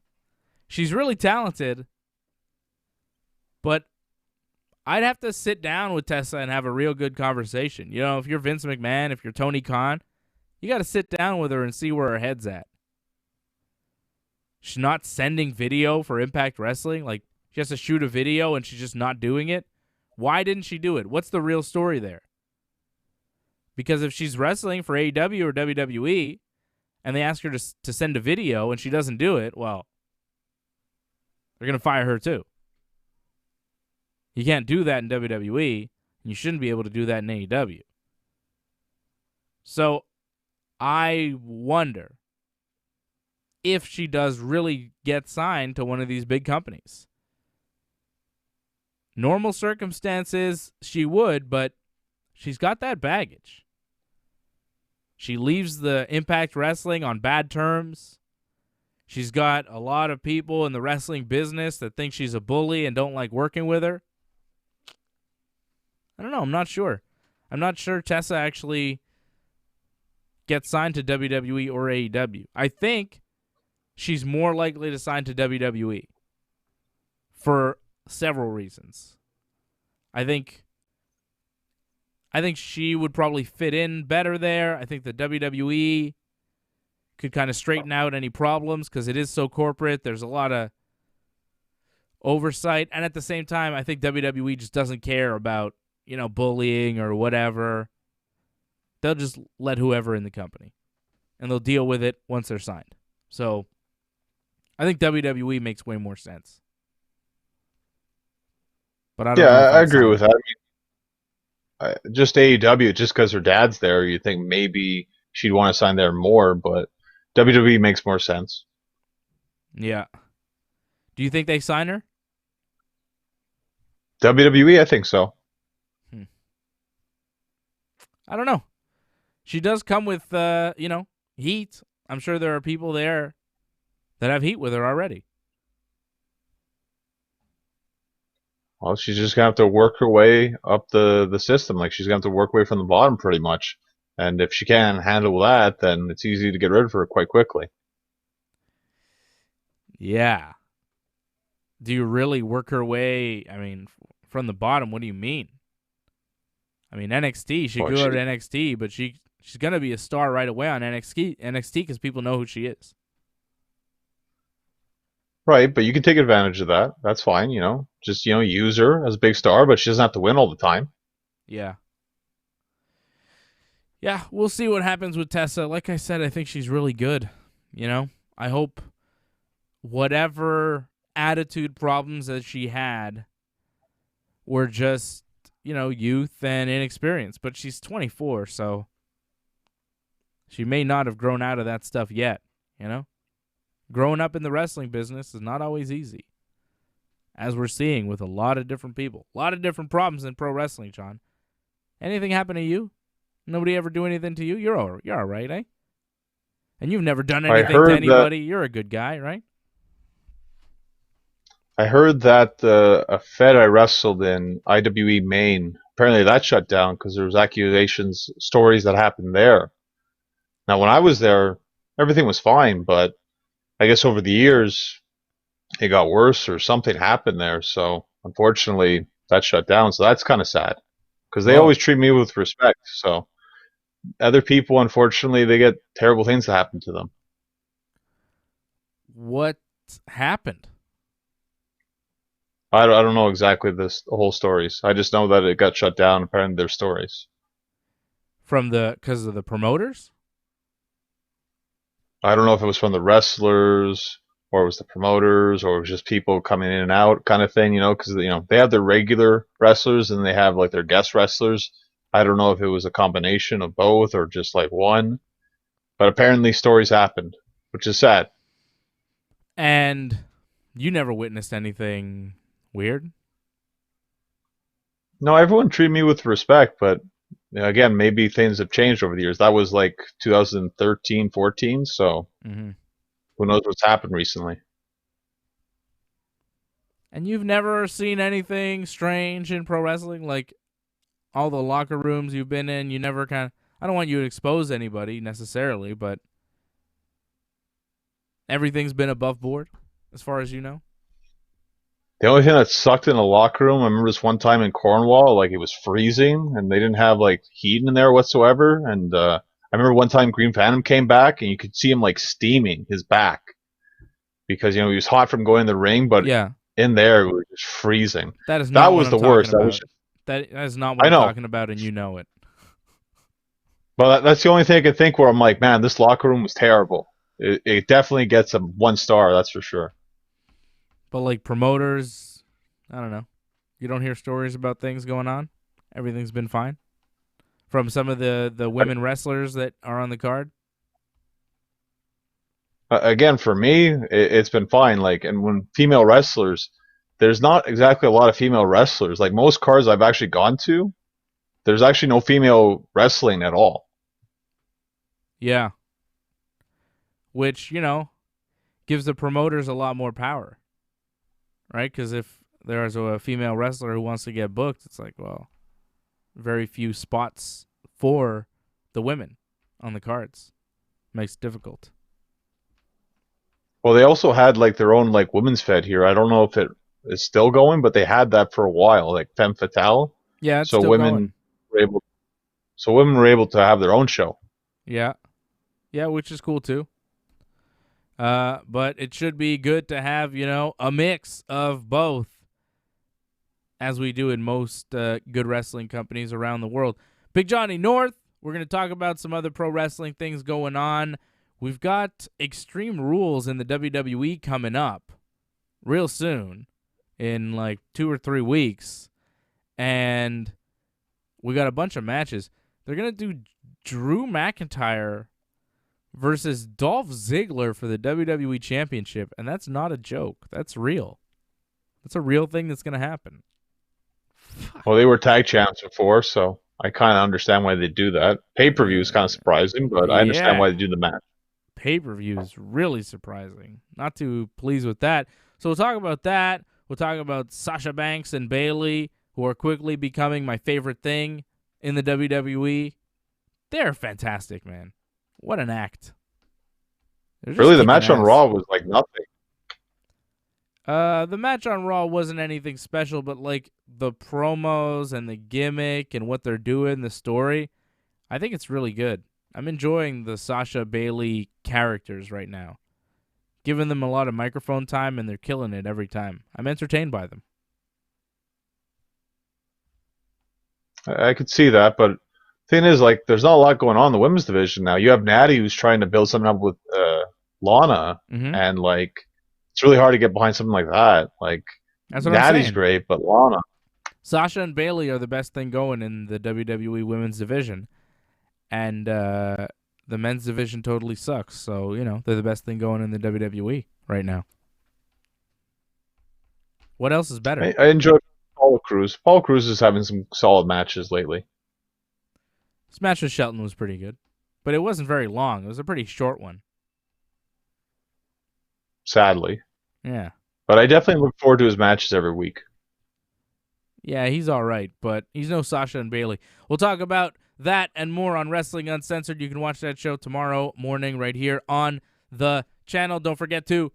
She's really talented, but I'd have to sit down with Tessa and have a real good conversation. If you're Vince McMahon, if you're Tony Khan, you got to sit down with her and see where her head's at. She's not sending video for Impact Wrestling. Like, she has to shoot a video and she's just not doing it. Why didn't she do it? What's the real story there? Because if she's wrestling for AEW or WWE and they ask her to send a video and she doesn't do it, well, they're going to fire her too. You can't do that in WWE, and you shouldn't be able to do that in AEW. So I wonder if she does really get signed to one of these big companies. Normal circumstances, she would, but she's got that baggage. She leaves the Impact Wrestling on bad terms. She's got a lot of people in the wrestling business that think she's a bully and don't like working with her. I don't know. I'm not sure. I'm not sure Tessa actually gets signed to WWE or AEW. I think she's more likely to sign to WWE for several reasons. I think she would probably fit in better there. I think the WWE could kind of straighten out any problems because it is so corporate. There's a lot of oversight. And at the same time, I think WWE just doesn't care about, bullying or whatever. They'll just let whoever in the company. And they'll deal with it once they're signed. So I think WWE makes way more sense. But I don't know. I agree with that. Just AEW, just because her dad's there, you think maybe she'd want to sign there more, but WWE makes more sense. Yeah. Do you think they sign her? WWE, I think so. Hmm. I don't know. She does come with, heat. I'm sure there are people there that have heat with her already. Well, she's just gonna have to work her way up the system. Like she's gonna have to work away from the bottom pretty much. And if she can't handle that, then it's easy to get rid of her quite quickly. Yeah. Do you really work her way? I mean, from the bottom, what do you mean? I mean, NXT, she Well, could go to NXT, but she's going to be a star right away on NXT because people know who she is. right, but you can take advantage of that. That's fine, Just, use her as a big star, but she doesn't have to win all the time. Yeah. Yeah, we'll see what happens with Tessa. Like I said, I think she's really good. I hope whatever attitude problems that she had were just, youth and inexperience. But she's 24, so she may not have grown out of that stuff yet, Growing up in the wrestling business is not always easy, as we're seeing with a lot of different people. A lot of different problems in pro wrestling, John. Anything happen to you? Nobody ever do anything to you? You're all right, eh? And you've never done I anything to heard that anybody. You're a good guy, right? I heard that a Fed I wrestled in, IWE Maine, apparently that shut down because there was accusations, stories that happened there. Now, when I was there, everything was fine, but I guess over the years it got worse or something happened there. So unfortunately, that shut down. So that's kind of sad because they Whoa. always treat me with respect. So other people, unfortunately, they get terrible things that happen to them. What happened? I don't know exactly the whole stories. I just know that it got shut down. Apparently, their stories. Because of the promoters? I don't know if it was from the wrestlers or it was the promoters or it was just people coming in and out kind of thing, because they have their regular wrestlers and they have like their guest wrestlers. I don't know if it was a combination of both or just like one, but apparently stories happened, which is sad. And you never witnessed anything weird? No, everyone treated me with respect, but again, maybe things have changed over the years. That was like 2013, 14, so Mm-hmm. who knows what's happened recently. And you've never seen anything strange in pro wrestling? Like all the locker rooms you've been in, you never I don't want you to expose anybody necessarily, but everything's been above board as far as you know? The only thing that sucked in the locker room, I remember this one time in Cornwall, like it was freezing and they didn't have like heat in there whatsoever. And I remember one time Green Phantom came back and you could see him like steaming his back because he was hot from going in the ring, but Yeah. in there it was just freezing. That is That not what was I'm the talking worst. That was about. just, That is not what I I'm know, talking about, and you know it. but that's the only thing I could think where I'm like, man, this locker room was terrible. It definitely gets a 1 star, that's for sure. But like promoters, I don't know. You don't hear stories about things going on? Everything's been fine? From some of the women wrestlers that are on the card? Again, for me, it's been fine. Like, and when female wrestlers, there's not exactly a lot of female wrestlers. Like most cars I've actually gone to, there's actually no female wrestling at all. Yeah. Which, gives the promoters a lot more power. Right? Because if there's a female wrestler who wants to get booked, it's like, well, very few spots for the women on the cards. Makes it difficult. Well, they also had like their own like women's fed here. I don't know if it is still going, but they had that for a while, like Femme Fatale. Yeah, it's So still going. were able, so women were able to have their own show. Yeah. Yeah, which is cool too. But it should be good to have, a mix of both, as we do in most good wrestling companies around the world. Big Johnny North, we're going to talk about some other pro wrestling things going on. We've got Extreme Rules in the WWE coming up real soon, in like 2 or 3 weeks. And we got a bunch of matches. They're going to do Drew McIntyre versus Dolph Ziggler for the WWE Championship, and that's not a joke. That's real. That's a real thing that's going to happen. Well, they were tag champs before, so I kind of understand why they do that. Pay-per-view is kind of Uh, surprising, but I understand why yeah. they do the match. Pay-per-view is really surprising. Not too pleased with that. So we'll talk about that. We'll talk about Sasha Banks and Bayley, who are quickly becoming my favorite thing in the WWE. They're fantastic, man. What an act. They're just Really, the kicking match on ass. Raw was like nothing. The match on Raw wasn't anything special, but like the promos and the gimmick and what they're doing, the story, I think it's really good. I'm enjoying the Sasha Bayley characters right now. Giving them a lot of microphone time, and they're killing it every time. I'm entertained by them. I could see that, but thing is, like, there's not a lot going on in the women's division now. You have Natty who's trying to build something up with Lana, Mm-hmm. and like, it's really hard to get behind something like that. Like, That's what I'm Natty's saying. great, but Lana, Sasha and Bayley are the best thing going in the WWE women's division. And the men's division totally sucks. So, they're the best thing going in the WWE right now. What else is better? I enjoy Paulo Cruz. Paulo Cruz is having some solid matches lately. This match with Shelton was pretty good. But it wasn't very long. It was a pretty short one. Sadly, Yeah. but I definitely look forward to his matches every week. Yeah, he's all right, but he's no Sasha and Bayley. We'll talk about that and more on Wrestling Uncensored. You can watch that show tomorrow morning right here on the channel. Don't forget to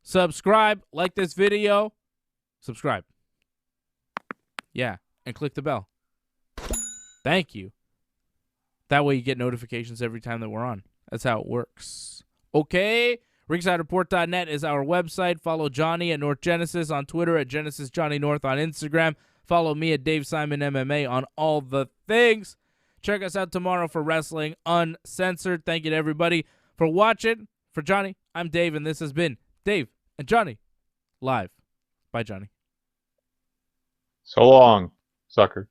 subscribe, like this video, subscribe. Yeah, and click the bell. Thank you. That way you get notifications every time that we're on. That's how it works. Okay. RingsideReport.net is our website. Follow Johnny at North Genesis on Twitter, at Genesis Johnny North on Instagram. Follow me at Dave Simon MMA on all the things. Check us out tomorrow for Wrestling Uncensored. Thank you to everybody for watching. For Johnny, I'm Dave, and this has been Dave and Johnny live. Bye, Johnny. So long, sucker.